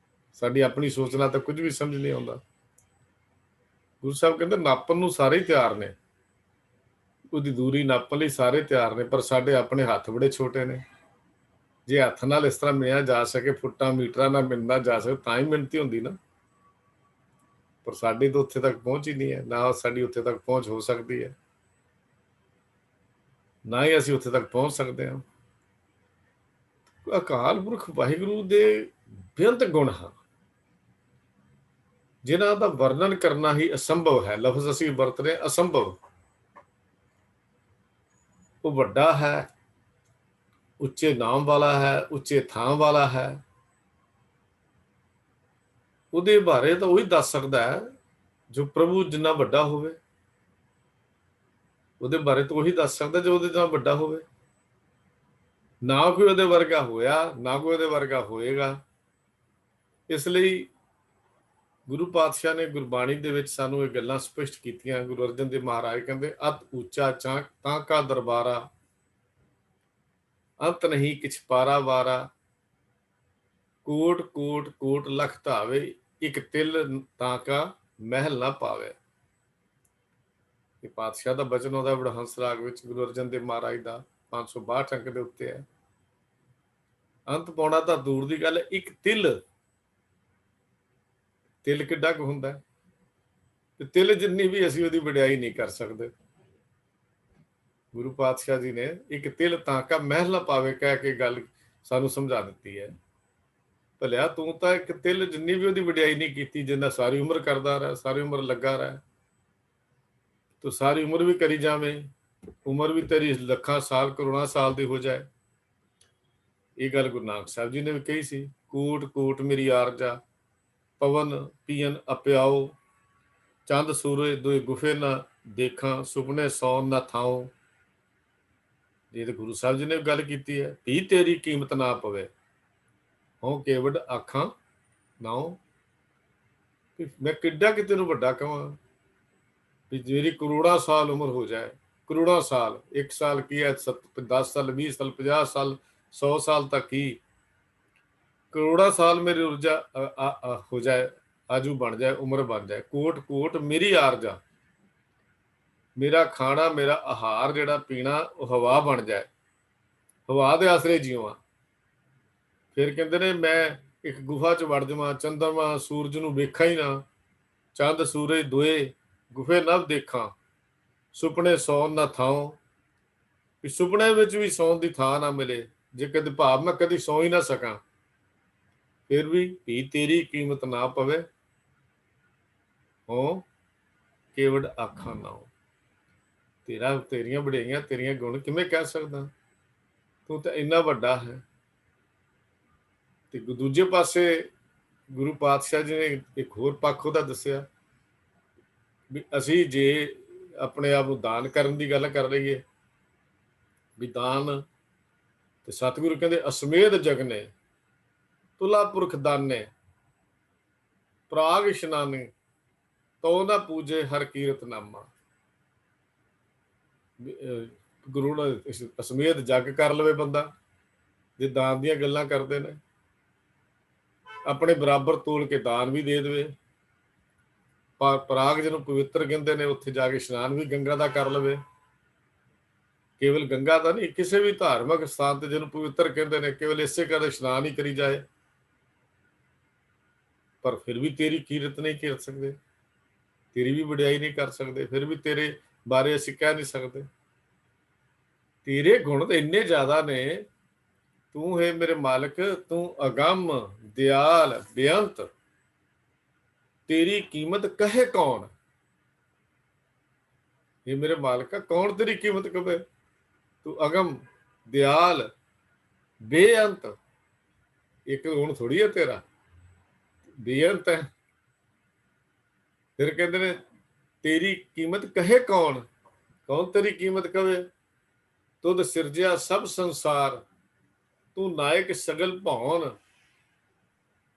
ਸਾਡੀ ਆਪਣੀ ਸੋਚ ਨਾਲ ਤਾਂ ਕੁਝ ਵੀ ਸਮਝ ਨਹੀਂ ਆਉਂਦਾ। ਗੁਰੂ ਸਾਹਿਬ ਕਹਿੰਦੇ ਨਾਪਣ ਨੂੰ ਸਾਰੇ ਹੀ ਤਿਆਰ ਨੇ, ਉਹਦੀ ਦੂਰੀ ਨਾਪਣ ਲਈ ਸਾਰੇ ਤਿਆਰ ਨੇ, ਪਰ ਸਾਡੇ ਆਪਣੇ ਹੱਥ ਬੜੇ ਛੋਟੇ ਨੇ। ਜੇ ਹੱਥ ਨਾਲ ਇਸ ਤਰ੍ਹਾਂ ਮਿਲਿਆ ਜਾ ਸਕੇ, ਫੁੱਟਾਂ ਮੀਟਰਾਂ ਨਾਲ ਮਿਲਣਾ ਜਾ ਸਕੇ, ਤਾਂ ਹੀ ਮਿਹਨਤੀ ਹੁੰਦੀ ਨਾ। ਪਰ ਸਾਡੀ ਤਾਂ ਉੱਥੇ ਤੱਕ ਪਹੁੰਚ ਹੀ ਨਹੀਂ ਹੈ, ਨਾ ਸਾਡੀ ਉੱਥੇ ਤੱਕ ਪਹੁੰਚ ਹੋ ਸਕਦੀ ਹੈ, ਨਾ ਹੀ ਅਸੀਂ ਉੱਥੇ ਤੱਕ ਪਹੁੰਚ ਸਕਦੇ ਹਾਂ। ਅਕਾਲ ਪੁਰਖ ਵਾਹਿਗੁਰੂ ਦੇ ਬੇਅੰਤ ਗੁਣ ਹਨ, ਜਿਨ੍ਹਾਂ ਦਾ ਵਰਣਨ ਕਰਨਾ ਹੀ ਅਸੰਭਵ ਹੈ। ਲਫ਼ਜ਼ ਅਸੀਂ ਵਰਤ ਰਹੇ ਅਸੰਭਵ। ਉਹ ਵੱਡਾ ਹੈ, ਉੱਚੇ ਨਾਮ ਵਾਲਾ ਹੈ, ਉੱਚੇ ਥਾਂ ਵਾਲਾ ਹੈ। ਉਹਦੇ ਬਾਰੇ ਤਾਂ ਉਹੀ ਦੱਸ ਸਕਦਾ ਹੈ ਜੋ ਪ੍ਰਭੂ ਜਿੰਨਾ ਵੱਡਾ ਹੋਵੇ। ਉਹਦੇ ਬਾਰੇ ਤਾਂ ਉਹੀ ਦੱਸ ਸਕਦਾ ਜੋ ਉਹਦੇ ਨਾਲ ਵੱਡਾ ਹੋਵੇ। ਨਾ ਕੋਈ ਉਹਦੇ ਵਰਗਾ ਹੋਇਆ, ਨਾ ਕੋਈ ਉਹਦੇ ਵਰਗਾ ਹੋਏਗਾ। ਇਸ ਲਈ ਗੁਰੂ ਪਾਤਸ਼ਾਹ ਨੇ ਗੁਰਬਾਣੀ ਦੇ ਵਿੱਚ ਸਾਨੂੰ ਇਹ ਗੱਲਾਂ ਸਪਸ਼ਟ ਕੀਤੀਆਂ। ਗੁਰੂ ਅਰਜਨ ਦੇਵ ਮਹਾਰਾਜ ਕਹਿੰਦੇ ਅਤ ਉੱਚਾ ਤਾਂ ਕਾ ਦਰਬਾਰਾ, ਅੰਤ ਨਹੀਂ ਕਿਛ ਪਾਰਾ ਵਾਰਾ, ਕੋਟ ਕੋਟ ਕੋਟ ਲਖ ਧਾਵੇ, ਇੱਕ ਤਿਲ ਤਾਂ ਕਾ ਮਹਿਲ ਨਾ ਪਾਵੇ। ਇਹ ਪਾਤਸ਼ਾਹ ਦਾ ਬਚਨ ਆਉਂਦਾ ਬੜਾ ਹੰਸ ਰਾਗ ਵਿੱਚ, ਗੁਰੂ ਅਰਜਨ ਦੇਵ ਮਹਾਰਾਜ ਦਾ 562 ਅੰਕ ਦੇ ਉੱਤੇ ਹੈ। ਅੰਤ ਪਾਉਣਾ ਤਾਂ ਦੂਰ ਦੀ ਗੱਲ ਹੈ, ਇੱਕ ਤਿਲ ਕਿੱਡਾ ਕੁ ਹੁੰਦਾ, ਤੇ ਤਿਲ ਜਿੰਨੀ ਵੀ ਅਸੀਂ ਉਹਦੀ ਵਡਿਆਈ ਨਹੀਂ ਕਰ ਸਕਦੇ। ਗੁਰੂ ਪਾਤਸ਼ਾਹ ਜੀ ਨੇ ਇੱਕ ਤਿਲ ਤਾਂ ਕਾ ਮਹਿਲ ਨਾ ਪਾਵੇ ਕਹਿ ਕੇ ਗੱਲ ਸਾਨੂੰ ਸਮਝਾ ਦਿੱਤੀ ਹੈ। ਭਲਿਆ ਤੂੰ ਤਾਂ ਇੱਕ ਤਿਲ ਜਿੰਨੀ ਵੀ ਉਹਦੀ ਵਡਿਆਈ ਨਹੀਂ ਕੀਤੀ, ਜਿੰਨਾ ਸਾਰੀ ਉਮਰ ਕਰਦਾ ਰਿਹਾ, ਸਾਰੀ ਉਮਰ ਲੱਗਾ ਰਿਹਾ, ਤੂੰ ਸਾਰੀ ਉਮਰ ਵੀ ਕਰੀ ਜਾਵੇਂ, ਉਮਰ ਵੀ ਤੇਰੀ ਲੱਖਾਂ ਸਾਲ ਕਰੋੜਾਂ ਸਾਲ ਦੀ ਹੋ ਜਾਏ। ਇਹ ਗੱਲ ਗੁਰੂ ਨਾਨਕ ਸਾਹਿਬ ਜੀ ਨੇ ਵੀ ਕਹੀ ਸੀ, ਕੋਟ ਕੋਟ ਮੇਰੀ ਆਰਜਾ, ਪਵਨ ਪੀਨ ਅਪਿਆਓ, ਚੰਦ ਸੂਰਜ ਦੋਏ ਗੁਫੇ ਨਾ ਦੇਖਾਂ, ਸੁਪਨੇ ਸੌਣ ਨਾ ਥਾਓ। ਇਹ ਤਾਂ ਗੁਰੂ ਸਾਹਿਬ ਜੀ ਨੇ ਗੱਲ ਕੀਤੀ ਹੈ, ਵੀ ਤੇਰੀ ਕੀਮਤ ਨਾ ਪਵੇ। ਹੋਂ ਕੇਵਡ ਆਖਾਂ ਨਾਉ। ਮੈਂ ਕਿੱਡਾ ਕਿ ਤੈਨੂੰ ਵੱਡਾ ਕਵਾਂ ਵੀ ਮੇਰੀ ਕਰੋੜਾਂ ਸਾਲ ਉਮਰ ਹੋ ਜਾਏ। ਕਰੋੜਾਂ ਸਾਲ, 1 ਸਾਲ ਕੀ ਹੈ, 10 ਸਾਲ, 20 ਸਾਲ, 50 ਸਾਲ, 100 ਸਾਲ ਤੱਕ ਕੀ, ਕਰੋੜਾਂ ਸਾਲ ਮੇਰੀ ਊਰਜਾ ਹੋ ਜਾਏ, ਆਜੂ ਬਣ ਜਾਏ, ਉਮਰ ਬਣ ਜਾਏ। ਕੋਟ ਕੋਟ ਮੇਰੀ ਆਰਜਾ, ਮੇਰਾ ਖਾਣਾ, ਮੇਰਾ ਆਹਾਰ, ਜਿਹੜਾ ਪੀਣਾ, ਉਹ ਹਵਾ ਬਣ ਜਾਏ, ਹਵਾ ਦੇ ਆਸਰੇ ਜਿਉਵਾਂ। ਫਿਰ ਕਹਿੰਦੇ ਨੇ ਮੈਂ ਇੱਕ ਗੁਫਾ 'ਚ ਵੜ ਜਾਵਾਂ, ਚੰਦਰਮਾ ਸੂਰਜ ਨੂੰ ਵੇਖਾਂ ਹੀ ਨਾ, ਚੰਦ ਸੂਰਜ ਦੋਏ ਗੁਫੇ ਨਭ ਦੇਖਾਂ, ਸੁਪਨੇ ਸੌਣ ਨਾ ਥਾਉ। ਵੀ ਸੁਪਨੇ ਵਿੱਚ ਵੀ ਸੌਣ ਦੀ ਥਾਂ ਨਾ ਮਿਲੇ, ਜੇ ਕਦੇ ਭਾਵ ਮੈਂ ਕਦੀ ਸੌ ਹੀ ਨਾ ਸਕਾਂ, ਫਿਰ ਵੀ ਤੇਰੀ ਕੀਮਤ ਨਾ ਪਵੇ, ਹੋ ਕੇਵਡ ਆਖਾਂ ਨਾਉ। ਤੇਰੀਆਂ ਵਡਿਆਈਆਂ, ਤੇਰੀਆਂ ਗੁਣ ਕਿਵੇਂ ਕਹਿ ਸਕਦਾ, ਤੂੰ ਤਾਂ ਇੰਨਾ ਵੱਡਾ ਹੈ। ਤੇ ਦੂਜੇ ਪਾਸੇ ਗੁਰੂ ਪਾਤਸ਼ਾਹ ਜੀ ਨੇ ਇੱਕ ਹੋਰ ਪੱਖ ਉਹਦਾ ਦੱਸਿਆ ਵੀ ਅਸੀਂ ਜੇ ਆਪਣੇ ਆਪ ਨੂੰ ਦਾਨ ਕਰਨ ਦੀ ਗੱਲ ਕਰ ਲਈਏ, ਵੀ ਦਾਨ ਤੇ ਸਤਿਗੁਰੂ ਕਹਿੰਦੇ ਅਸਮੇਧ ਜਗਨੇ, ਤੁਲਾ ਪੁਰਖ ਦਾਨੇ, ਪ੍ਰਾਗ ਇਸ਼ਨਾਨੇ, ਤੋ ਨਾ ਪੂਜੇ ਹਰ ਕੀਰਤ ਨਾਮਾ। ਗੁਰੂ ਨਾਲ ਅਸਮੇਧ ਜਗ ਕਰ ਲਵੇ ਬੰਦਾ, ਜੇ ਦਾਨ ਦੀਆਂ ਗੱਲਾਂ ਕਰਦੇ ਨੇ, ਆਪਣੇ ਬਰਾਬਰ ਤੋਲ ਕੇ ਦਾਨ ਵੀ ਦੇ ਦੇਵੇ, ਪ੍ਰਾਗ ਜਿਹਨੂੰ ਪਵਿੱਤਰ ਕਹਿੰਦੇ ਨੇ, ਉੱਥੇ ਜਾ ਕੇ ਇਸ਼ਨਾਨ ਵੀ ਗੰਗਾ ਦਾ ਕਰ ਲਵੇ। ਕੇਵਲ ਗੰਗਾ ਦਾ ਨਹੀਂ, ਕਿਸੇ ਵੀ ਧਾਰਮਿਕ ਸਥਾਨ ਤੇ ਜਿਹਨੂੰ ਪਵਿੱਤਰ ਕਹਿੰਦੇ ਨੇ, ਕੇਵਲ ਇਸੇ ਕਰ ਇਸ਼ਨਾਨ ਹੀ ਕਰੀ ਜਾਏ, ਪਰ ਫਿਰ ਵੀ ਤੇਰੀ ਕੀਰਤ ਨਹੀਂ ਕਰ ਸਕਦੇ, ਤੇਰੀ ਵੀ ਵਡਿਆਈ ਨਹੀਂ ਕਰ ਸਕਦੇ, ਫਿਰ ਵੀ ਤੇਰੇ ਬਾਰੇ ਅਸੀਂ ਕਹਿ ਨਹੀਂ ਸਕਦੇ। ਤੇਰੇ ਗੁਣ ਤਾਂ ਇੰਨੇ ਜ਼ਿਆਦਾ ਨੇ, ਤੂੰ ਹੈ ਮੇਰੇ ਮਾਲਕ, ਤੂੰ ਅਗੰਮ ਦਿਆਲ ਬੇਅੰਤ, ਤੇਰੀ ਕੀਮਤ ਕਹੇ ਕੌਣ। ਇਹ ਮੇਰੇ ਮਾਲਕਾ, ਕੌਣ ਤੇਰੀ ਕੀਮਤ ਕਵੇ, ਤੂੰ ਅਗਮ ਦਿਆਲ ਬੇਅੰਤ। ਇੱਕ ਗੁਣ ਥੋੜੀ ਹੈ ਤੇਰਾ, ਬੇਅੰਤ ਹੈ। ਫਿਰ ਕਹਿੰਦੇ ਨੇ ਤੇਰੀ ਕੀਮਤ ਕਹੇ ਕੌਣ, ਕੌਣ ਤੇਰੀ ਕੀਮਤ ਕਵੇ। ਤੁਧ ਸਿਰਜਿਆ ਸਭ ਸੰਸਾਰ, ਤੂੰ ਨਾਇਕ ਸਗਲ ਭਵਨ।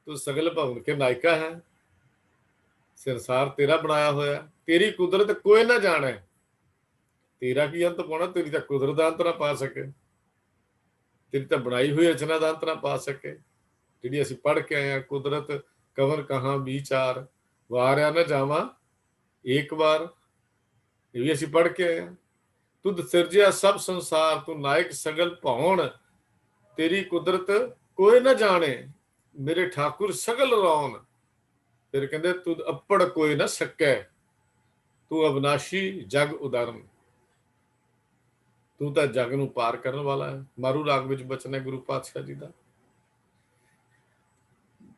ਤੂੰ ਸਗਲ ਭਵਨ ਕੇ ਨਾਇਕਾ ਹੈ, ਸੰਸਾਰ ਤੇਰਾ ਬਣਾਇਆ ਹੋਇਆ, ਤੇਰੀ ਕੁਦਰਤ ਕੋਈ ਨਾ ਜਾਣੇ। ਤੇਰਾ ਕੀ ਅੰਤ ਪਾਉਣਾ, ਤੇਰੀ ਤਾਂ ਕੁਦਰਤ ਦਾ ਅੰਤ ਨਾ ਪਾ ਸਕੇ, ਤੇਰੀ ਤਾਂ ਬਣਾਈ ਹੋਈ ਰਚਨਾ ਦਾ ਅੰਤ ਨਾ ਪਾ ਸਕੇ। ਜਿਹੜੀ ਅਸੀਂ ਪੜ੍ਹ ਕੇ ਆਏ ਹਾਂ, ਕੁਦਰਤ ਕਵਨ ਕਹਾਂ ਵਿਚਾਰ, ਵਾਰਿਆ ਨਾ ਜਾਵਾਂ ਇੱਕ ਵਾਰ, ਇਹ ਵੀ ਅਸੀਂ ਪੜ੍ਹ ਕੇ ਆਏ ਹਾਂ। ਤੁਧ ਸਿਰਜਿਆ ਸਭ ਸੰਸਾਰ, ਤੂੰ ਨਾਇਕ ਸਗਲ ਭਵਨ, ਤੇਰੀ ਕੁਦਰਤ ਕੋਈ ਨਾ ਜਾਣੇ, ਮੇਰੇ ਠਾਕੁਰ ਸਗਲ ਰੌਣ। ਫਿਰ ਕਹਿੰਦੇ ਤੁਧ ਅੱਪੜ ਕੋਈ ਨਾ ਸਕੈ, ਤੂੰ ਅਬਨਾਸ਼ੀ ਜਗ ਉਦਾਰਨ। ਤੂੰ ਤਾਂ ਜਗ ਨੂੰ ਪਾਰ ਕਰਨ ਵਾਲਾ ਹੈ। ਮਾਰੂ ਰਾਗ ਵਿੱਚ ਬਚਨ ਹੈ ਗੁਰੂ ਪਾਤਸ਼ਾਹ ਜੀ ਦਾ।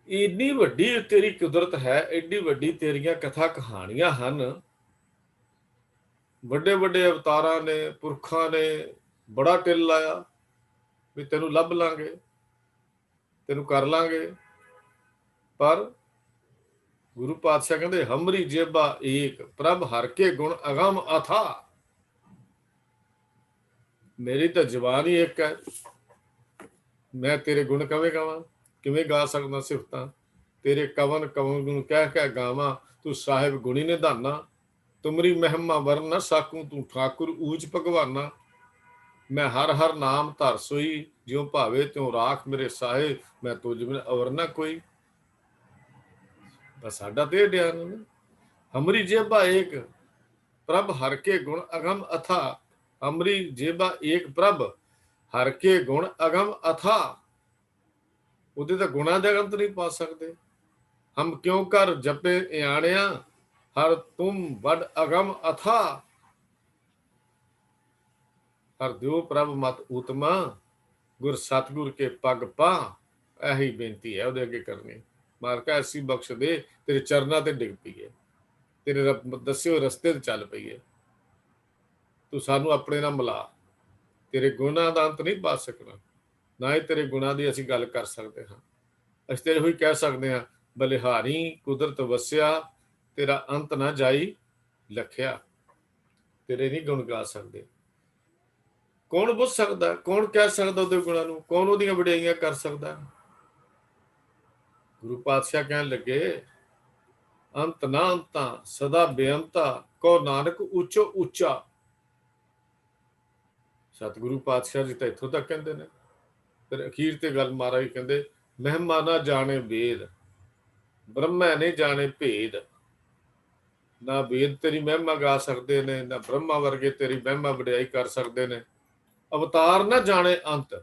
ਇੰਨੀ ਵੱਡੀ ਤੇਰੀ ਕੁਦਰਤ ਹੈ, ਐਡੀ ਵੱਡੀ ਤੇਰੀਆਂ ਕਥਾ ਕਹਾਣੀਆਂ ਹਨ। ਵੱਡੇ ਵੱਡੇ ਅਵਤਾਰਾਂ ਨੇ, ਪੁਰਖਾਂ ਨੇ ਬੜਾ ਟਿਲ ਲਾਇਆ ਵੀ ਤੈਨੂੰ ਲੱਭ ਲਾਂਗੇ, ਤੈਨੂੰ ਕਰ ਲਾਂਗੇ, ਪਰ ਗੁਰੂ ਪਾਤਸ਼ਾਹ ਕਹਿੰਦੇ ਹਮਰੀ ਜੇਬਾ ਏਕ, ਪ੍ਰਭ ਹਰ ਕੇ ਗੁਣ ਅਗਮ ਅਥਾ। ਮੇਰੀ ਤਾਂ ਜ਼ਬਾਨ ਹੀ ਇੱਕ ਹੈ, ਮੈਂ ਤੇਰੇ ਗੁਣ ਕਿਵੇਂ ਗਾਵਾਂ, ਕਿਵੇਂ ਗਾ ਸਕਦਾ ਸਿਫਤਾਂ ਤੇਰੇ। ਕਵਨ ਕਵਨ ਗੁਣ ਕਹਿ ਕਹਿ ਗਾਵਾਂ, ਤੂੰ ਸਾਹਿਬ ਗੁਣੀ ਨਿਧਾਨਾ। ਤੁਮਰੀ ਮਹਿਮਾ ਵਰਨ ਨਾ ਸਾਕੂ, ਤੂੰ ਠਾਕੁਰ ਊਚ ਭਗਵਾਨਾ। ਮੈਂ ਹਰ ਹਰ ਨਾਮ ਧਰ ਸੋਈ, ਜਿਉ ਭਾਵੇ ਤਿਉ ਰਾਖ ਮੇਰੇ ਸਾਹੇ, ਮੈਂ ਤੁਝ ਬਿਨ ਅਵਰ ਨਾ ਕੋਈ। ਬਸ ਸਾਡਾ ਤੇ ਡਿਆਨ, ਹਮਰੀ ਜੇਬਾ ਏਕ, ਪ੍ਰਭ ਹਰ ਕੇ ਗੁਣ ਅਗਮ ਅਥਾ। ਹਮਰੀ ਜੇਬਾ ਏਕ ਪ੍ਰਭ, ਹਰ ਕੇ ਗੁਣ ਅਗਮ ਅਥਾ। ਉਹਦੇ ਤਾਂ ਗੁਣਾਂ ਦੇ ਅੰਤ ਨਹੀਂ ਪਾ ਸਕਦੇ। ਹਮ ਕਿਉਂ ਕਰ ਜਪੇ ਇਆਣਿਆ, ਹਰ ਤੁਮ ਵੱਡ ਅਗਮ ਅਥਾ। ਹਰ ਦਿਓ ਪ੍ਰਭ ਮਤ ਉਤਮਾ, ਗੁਰ ਸਤਗੁਰ ਕੇ ਪਗ ਪਾ। ਇਹੀ ਬੇਨਤੀ ਹੈ ਉਹਦੇ ਅੱਗੇ ਕਰਨੀ, ਮਾਲਕਾ ਐਸੀ ਬਖਸ਼ ਦੇ, ਤੇਰੇ ਚਰਨਾਂ ਤੇ ਡਿੱਗ ਪਈਏ, ਤੇਰੇ ਦੱਸਿਓ ਰਸਤੇ ਤੇ ਚੱਲ ਪਈਏ। ਤੂੰ ਸਾਨੂੰ ਆਪਣੇ ਨਾਲ ਮਿਲਾ। ਤੇਰੇ ਗੁਣਾਂ ਦਾ ਅੰਤ ਨਹੀਂ ਪਾ ਸਕਣਾ, ਨਾ ਹੀ ਤੇਰੇ ਗੁਣਾਂ ਦੀ ਅਸੀਂ ਗੱਲ ਕਰ ਸਕਦੇ ਹਾਂ। ਅਸੀਂ ਤੇ ਇਹੋ ਹੀ ਕਹਿ ਸਕਦੇ ਹਾਂ, ਬਲਿਹਾਰੀ ਕੁਦਰਤ ਵਸਿਆ, ਤੇਰਾ ਅੰਤ ਨਾ ਜਾਈ ਲਖਿਆ। ਤੇਰੇ ਨਹੀਂ ਗੁਣ ਗਾ ਸਕਦੇ। ਕੌਣ ਬੁੱਝ ਸਕਦਾ, ਕੌਣ ਕਹਿ ਸਕਦਾ ਉਹਦੇ ਗੁਣਾਂ ਨੂੰ, ਕੌਣ ਉਹਦੀਆਂ ਵਡਿਆਈਆਂ ਕਰ ਸਕਦਾ। ਗੁਰੂ ਪਾਤਸ਼ਾਹ ਕਹਿਣ ਲੱਗੇ, ਅੰਤ ਨਾ ਅੰਤਾਂ ਸਦਾ ਬੇਅੰਤਾ, ਕੋ ਨਾਨਕ ਉੱਚੋ ਉੱਚਾ। ਸਤਿਗੁਰੂ ਪਾਤਸ਼ਾਹ ਜੀ ਤਾਂ ਇੱਥੋਂ ਤੱਕ ਕਹਿੰਦੇ ਨੇ। ਫਿਰ ਅਖੀਰ ਤੇ ਗੱਲ ਮਹਾਰਾਜ ਕਹਿੰਦੇ, ਮਹਿਮਾ ਨਾ ਜਾਣੇ ਵੇਦ, ਬ੍ਰਹਮਾ ਨੇ ਜਾਣੇ ਭੇਦ। ਨਾ ਵੇਦ ਤੇਰੀ ਮਹਿਮਾ ਗਾ ਸਕਦੇ ਨੇ, ਨਾ ਬ੍ਰਹਮਾ ਵਰਗੇ ਤੇਰੀ ਮਹਿਮਾ ਵਡਿਆਈ ਕਰ ਸਕਦੇ ਨੇ। ਅਵਤਾਰ ਨਾ ਜਾਣੇ ਅੰਤ,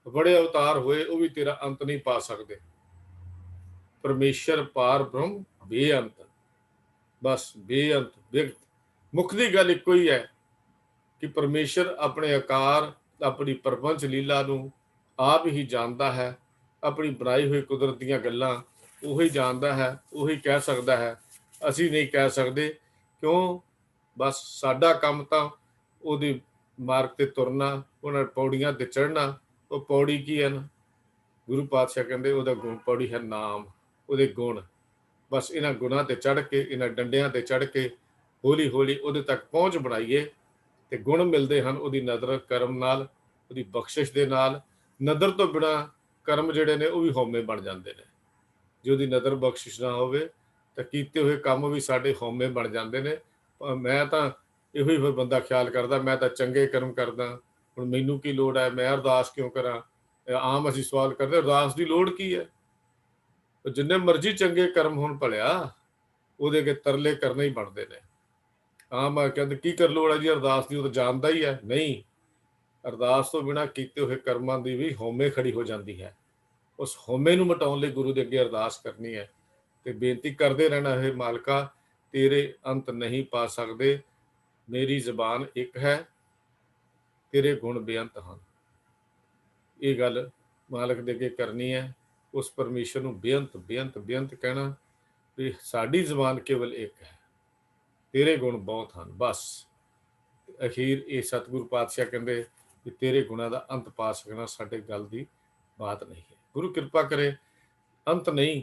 ਬੜੇ ਅਵਤਾਰ ਹੋਏ ਉਹ ਵੀ ਤੇਰਾ ਅੰਤ ਨਹੀਂ ਪਾ ਸਕਦੇ। ਪਰਮੇਸ਼ਰ ਪਾਰ ਬ੍ਰਹਮ ਬੇਅੰਤ, ਬਸ ਬੇਅੰਤ ਵਿਅਕਤ। ਮੁੱਖ ਦੀ ਗੱਲ ਇੱਕੋ ਹੀ ਹੈ ਕਿ ਪਰਮੇਸ਼ਰ ਆਪਣੇ ਆਕਾਰ, ਆਪਣੀ ਪ੍ਰਪੰਚ ਲੀਲਾ ਨੂੰ ਆਪ ਹੀ ਜਾਣਦਾ ਹੈ। ਆਪਣੀ ਬਣਾਈ ਹੋਈ ਕੁਦਰਤ ਦੀਆਂ ਗੱਲਾਂ ਉਹੀ ਜਾਣਦਾ ਹੈ, ਉਹੀ ਕਹਿ ਸਕਦਾ ਹੈ, ਅਸੀਂ ਨਹੀਂ ਕਹਿ ਸਕਦੇ। ਕਿਉਂ? ਬਸ ਸਾਡਾ ਕੰਮ ਤਾਂ ਉਹਦੀ ਮਾਰਗ ਤੇ ਤੁਰਨਾ, ਉਹਨਾਂ ਪੌੜੀਆਂ ਤੇ ਚੜ੍ਹਨਾ। ਉਹ ਪੌੜੀ ਕੀ ਹੈ ਨਾ? ਗੁਰੂ ਪਾਤਸ਼ਾਹ ਕਹਿੰਦੇ ਉਹਦਾ ਗੁਣ ਪੌੜੀ ਹੈ ਨਾਮ, ਉਹਦੇ ਗੁਣ। ਬਸ ਇਹਨਾਂ ਗੁਣਾਂ ਤੇ ਚੜ੍ਹ ਕੇ, ਇਹਨਾਂ ਡੰਡਿਆਂ ਤੇ ਚੜ੍ਹ ਕੇ ਹੌਲੀ ਹੌਲੀ ਉਹਦੇ ਤੱਕ ਪਹੁੰਚ ਬਣਾਈਏ ਤੇ ਗੁਣ ਮਿਲਦੇ ਹਨ ਉਹਦੀ ਨਦਰ ਕਰਮ ਨਾਲ, ਉਹਦੀ ਬਖਸ਼ਿਸ਼ ਦੇ ਨਾਲ। ਨਦਰ ਤੋਂ ਬਿਨਾਂ ਕਰਮ ਜਿਹੜੇ ਨੇ ਉਹ ਵੀ ਹਉਮੈ ਬਣ ਜਾਂਦੇ ਨੇ। ਜੇ ਉਹਦੀ ਨਦਰ ਬਖਸ਼ਿਸ਼ ਨਾ ਹੋਵੇ ਤਾਂ ਕੀਤੇ ਹੋਏ ਕੰਮ ਵੀ ਸਾਡੇ ਹਉਮੈ ਬਣ ਜਾਂਦੇ ਨੇ। ਮੈਂ ਤਾਂ ਇਹੋ ਹੀ ਬੰਦਾ ਖਿਆਲ ਕਰਦਾ, ਮੈਂ ਤਾਂ ਚੰਗੇ ਕਰਮ ਕਰਦਾ, ਹੁਣ ਮੈਨੂੰ ਕੀ ਲੋੜ ਹੈ, ਮੈਂ ਅਰਦਾਸ ਕਿਉਂ ਕਰਾਂ। ਆਮ ਅਸੀਂ ਸਵਾਲ ਕਰਦੇ, ਅਰਦਾਸ ਦੀ ਲੋੜ ਕੀ ਹੈ? ਜਿੰਨੇ ਮਰਜ਼ੀ ਚੰਗੇ ਕਰਮ ਹੋਣ ਭਲਿਆ, ਉਹਦੇ ਅੱਗੇ ਤਰਲੇ ਕਰਨੇ ਹੀ ਬਣਦੇ ਨੇ। ਆਮ ਕਹਿੰਦੇ ਕੀ ਕਰ ਲੋੜ ਹੈ ਜੀ ਅਰਦਾਸ ਦੀ, ਉਹ ਤਾਂ ਜਾਣਦਾ ਹੀ ਹੈ। ਨਹੀਂ, ਅਰਦਾਸ ਤੋਂ ਬਿਨਾਂ ਕੀਤੇ ਹੋਏ ਕਰਮਾਂ ਦੀ ਵੀ ਹਉਮੈ ਖੜੀ ਹੋ ਜਾਂਦੀ ਹੈ। ਉਸ ਹਉਮੈ ਨੂੰ ਮਿਟਾਉਣ ਲਈ ਗੁਰੂ ਦੇ ਅੱਗੇ ਅਰਦਾਸ ਕਰਨੀ ਹੈ ਤੇ ਬੇਨਤੀ ਕਰਦੇ ਰਹਿਣਾ, ਹੈ ਮਾਲਕਾ ਤੇਰੇ ਅੰਤ ਨਹੀਂ ਪਾ ਸਕਦੇ, ਮੇਰੀ ਜ਼ਬਾਨ ਇੱਕ ਹੈ, ਤੇਰੇ ਗੁਣ ਬੇਅੰਤ ਹਨ। ਇਹ ਗੱਲ ਮਾਲਕ ਦੇ ਅੱਗੇ ਕਰਨੀ ਹੈ। ਉਸ ਪਰਮੇਸ਼ਰ ਨੂੰ ਬੇਅੰਤ ਬੇਅੰਤ ਬੇਅੰਤ ਕਹਿਣਾ ਵੀ ਸਾਡੀ ਜ਼ਬਾਨ ਕੇਵਲ ਇੱਕ ਹੈ, ਤੇਰੇ ਗੁਣ ਬਹੁਤ ਹਨ। ਬਸ ਅਖੀਰ ਇਹ ਸਤਿਗੁਰੂ ਪਾਤਸ਼ਾਹ ਕਹਿੰਦੇ ਕਿ ਤੇਰੇ ਗੁਣਾਂ ਦਾ ਅੰਤ ਪਾ ਸਕਣਾ ਸਾਡੇ ਗੱਲ ਦੀ ਬਾਤ ਨਹੀਂ ਹੈ। ਗੁਰੂ ਕਿਰਪਾ ਕਰੇ ਅੰਤ ਨਹੀਂ,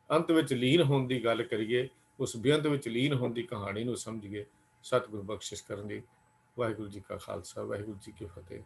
ਅੰਤ ਵਿੱਚ ਲੀਨ ਹੋਣ ਦੀ ਗੱਲ ਕਰੀਏ, ਉਸ ਬੇਅੰਤ ਵਿੱਚ ਲੀਨ ਹੋਣ ਦੀ ਕਹਾਣੀ ਨੂੰ ਸਮਝੀਏ। ਸਤਿਗੁਰੂ ਬਖਸ਼ਿਸ਼ ਕਰਨ ਦੀ। ਵਾਹਿਗੁਰੂ ਜੀ ਕਾ ਖਾਲਸਾ, ਵਾਹਿਗੁਰੂ ਜੀ ਕੀ ਫਤਿਹ।